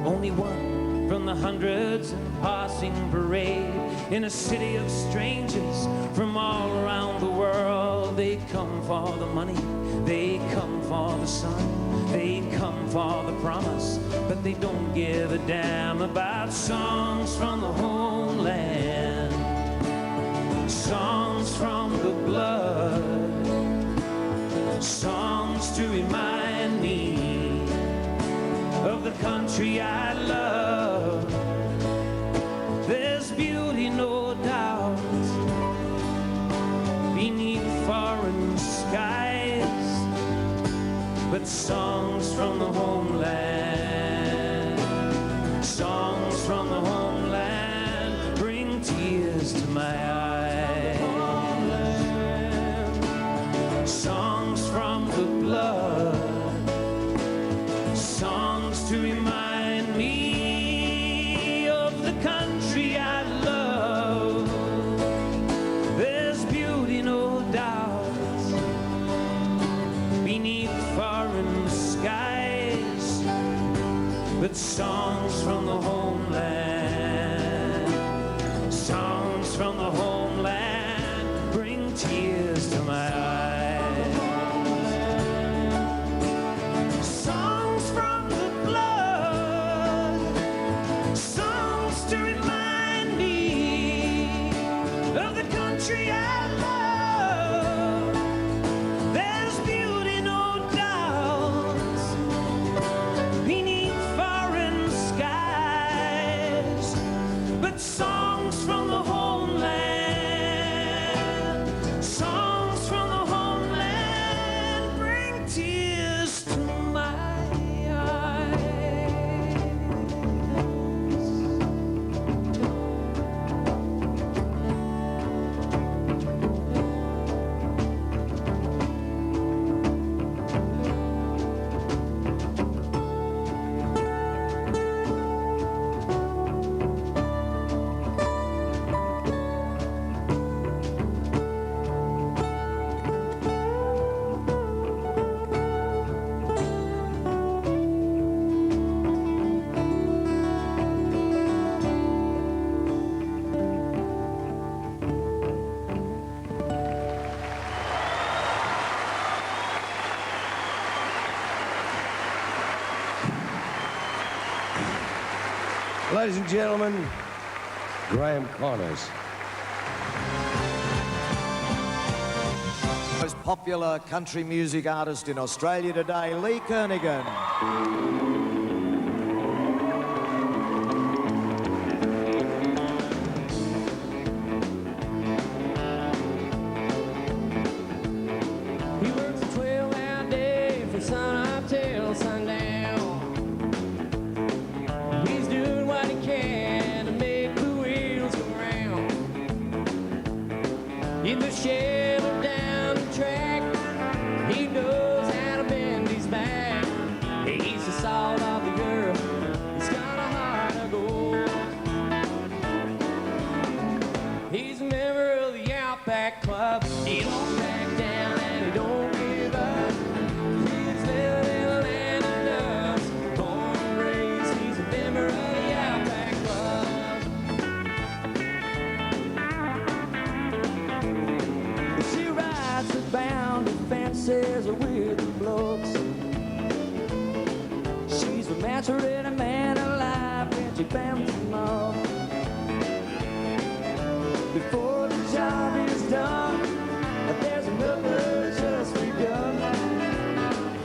Speaker 6: only one from the hundreds in passing parade. In a city of strangers from all around the world, they come for the money, they come for the sun, they come for the promise, but they don't give a damn about songs from the homeland, songs from the blood, songs to remind me of the country I love. There's beauty, no doubt, beneath foreign skies, but songs from the homeland, songs from the homeland bring tears to my eyes. Songs from the blood, songs to remind me of the country I love. There's beauty, no doubt, beneath foreign skies, but songs from the homeland, songs from the homeland bring tears to my eyes. Songs from the blood, songs to remind me of the country I love. There's beauty, no doubt, beneath foreign skies, but songs from the homeland, songs from the homeland bring tears to my eyes.
Speaker 19: Ladies and gentlemen, Graham Connors.
Speaker 1: Most popular country music artist in Australia today, Lee Kernaghan.
Speaker 7: He works a 12-hour day from sun up till sundown. He's doing what he can to make the wheels go round. In the shed or down the track, he knows how to bend his back. He's the salt of the earth, he's got a heart of gold. He's a member of the Outback Club. He don't back down and he don't give up. He's living in a land of doves. Born and raised, he's a member of the Outback Club. She rides the boundary fences with the blokes. She's the master in a man alive when she bounces them off. Before the job is done, there's another just begun.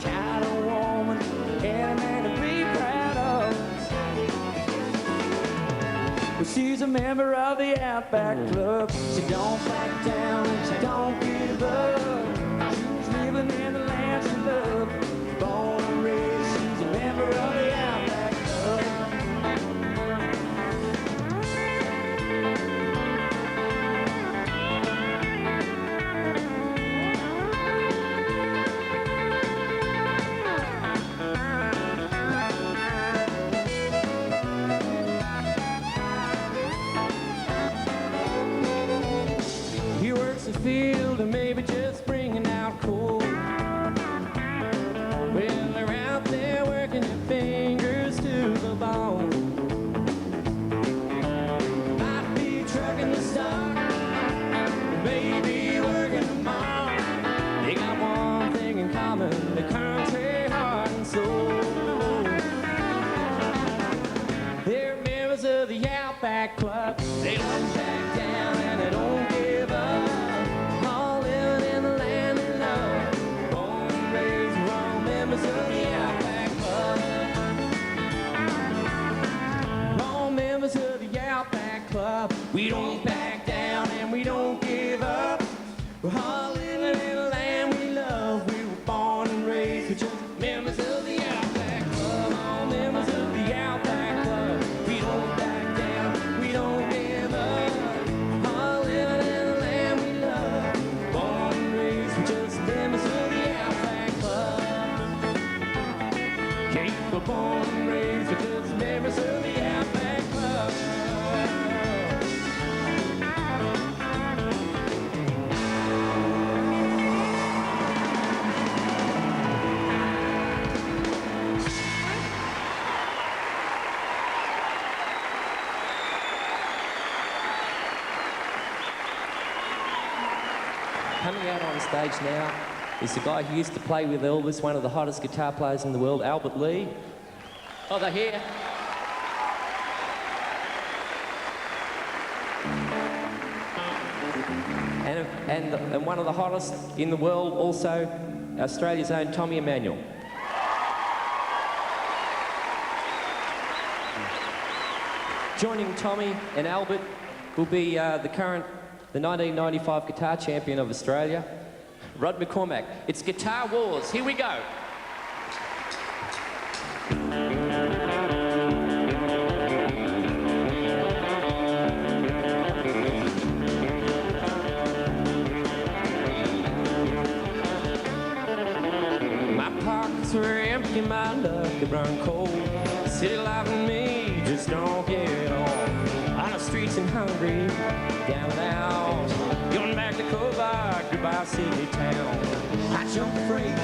Speaker 7: Kind of woman, and a man to be proud of. But she's a member of the Outback Club. She don't back down and she don't give up. She's living in the land she loves. Born and raised, she's a member of the Outback Club. He works the field and maybe just bring We don't back down and we don't give up. All living in the land of love. Born and raised, we're all members of the Outback Club. All members of the Outback Club. We don't back down and we don't give up. We're all living in the land we love. We were born and raised, we're just members of the Outback Club. All members of the Outback Club. We don't back down, we don't give up. All living in the land we love. Born and raised, we're just members of the Outback Club. Keep we're born and raised, we're just members of the Outback Club. Coming out on stage now is the guy who used to play with Elvis, one of the hottest guitar players in the world, Albert Lee. Oh, they're here. And one of the hottest in the world, also Australia's own Tommy Emmanuel. Joining Tommy and Albert will be the 1995 guitar champion of Australia, Rod McCormack. It's Guitar Wars. Here we go. My pockets were empty, my luck had run cold. City life and me just don't get on. On the streets and hungry, down and out. Going back to Kellogg, goodbye city town. I jumped freight,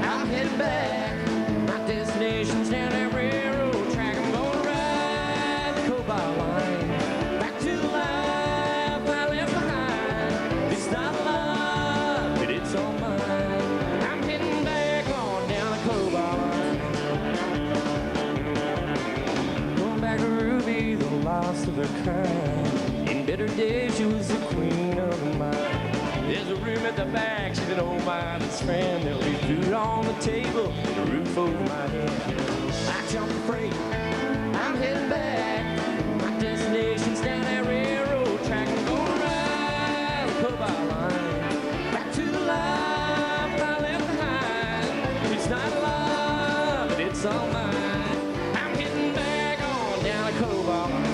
Speaker 7: I'm heading back. My destination's down that railroad track. I'm gonna ride the Cobalt line. Back to the life I left behind. It's not love, but it's all mine. I'm heading back on down the Cobalt line. Going back to Ruby, the lost of her kind. In better days, she was the queen of the mine. There's a room at the back, she's an old miner's friend. There'll be food on the table, and a roof over my head. I jumped the freight, I'm heading back. My destination's down that railroad track. I'm gonna ride the Cobalt line. Back to the life I left behind. It's not love, but it's all mine. I'm getting back on down the Cobalt line.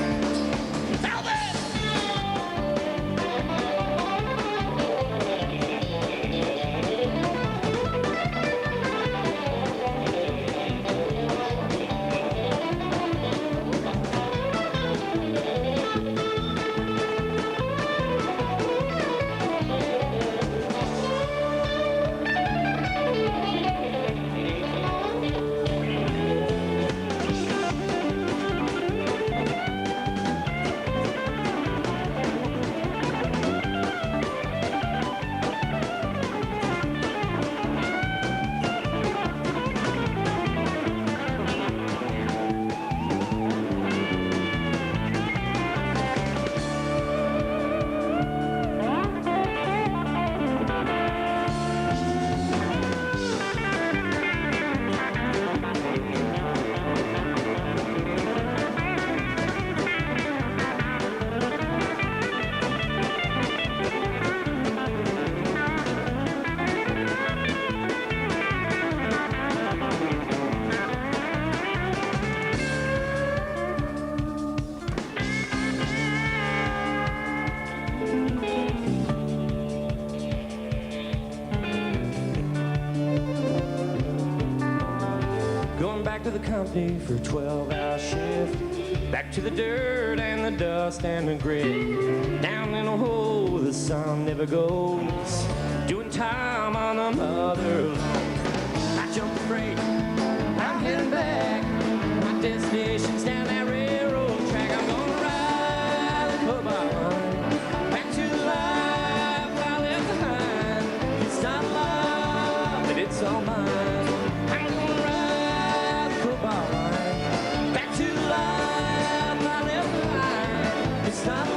Speaker 7: Back to the company for a 12-hour shift. Back to the dirt and the dust and the grit. Down in a hole where the sun never goes. Doing time on the mother. I jumped the freight, I'm heading back. My destination's down that railroad track. I'm gonna ride the Cobalt line. Back to the life I left behind. It's not love, but it's all mine. Back to life I left behind. It's not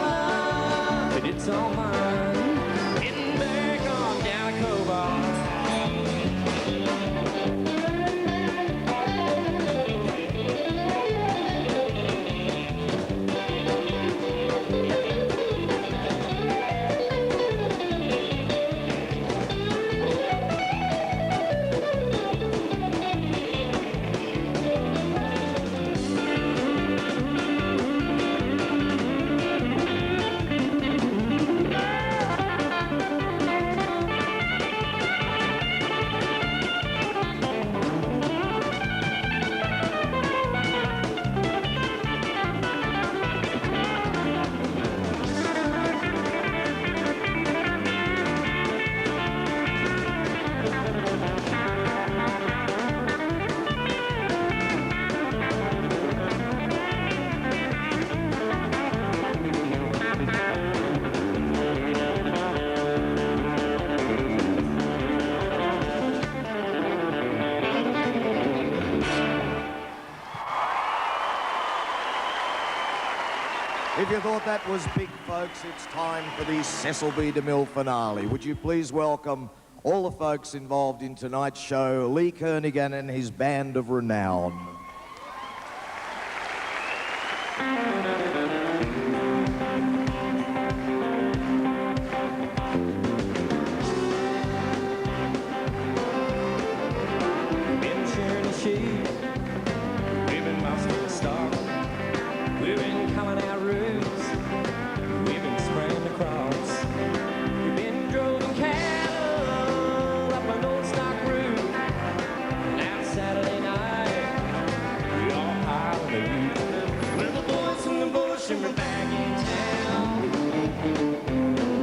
Speaker 1: If you thought that was big, folks, it's time for the Cecil B. DeMille finale. Would you please welcome all the folks involved in tonight's show, Lee Kernaghan and his band of renown.
Speaker 6: Been sharing the shade, we've been bouncing the stars, we've been coming out roofs, we've been spraying the crops, we've been droving cattle up an old stock route. Now Saturday night, we all pile in the ute with the boys from the bush and we're back in town.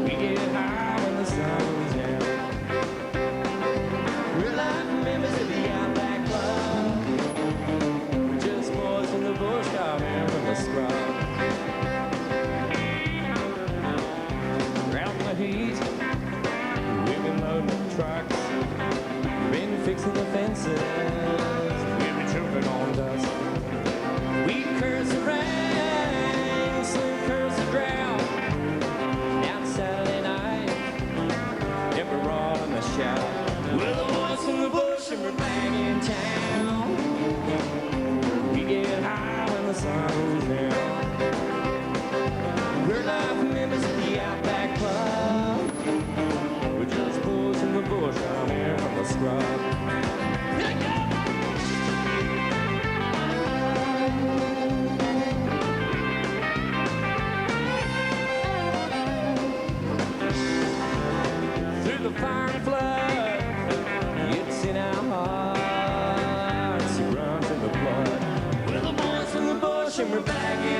Speaker 6: We get high when the sun's down. We're like members of the Outback Club. We're just boys in the bush coming from the scrub. Out in the heat, we've been loading up trucks. We've been fixing the fences. We've been choking on dust. We curse the rain, some curse the drought. Now it's Saturday night, and we're all in the shout. We're the boys from the bush and we're back in town. We get high when the sun goes down. We're not members of the Outback Club. We're just boys from the bush down here from the scrub. Through the fire and flood, it's in our hearts, it runs in the blood. We're the boys from the bush and we're back in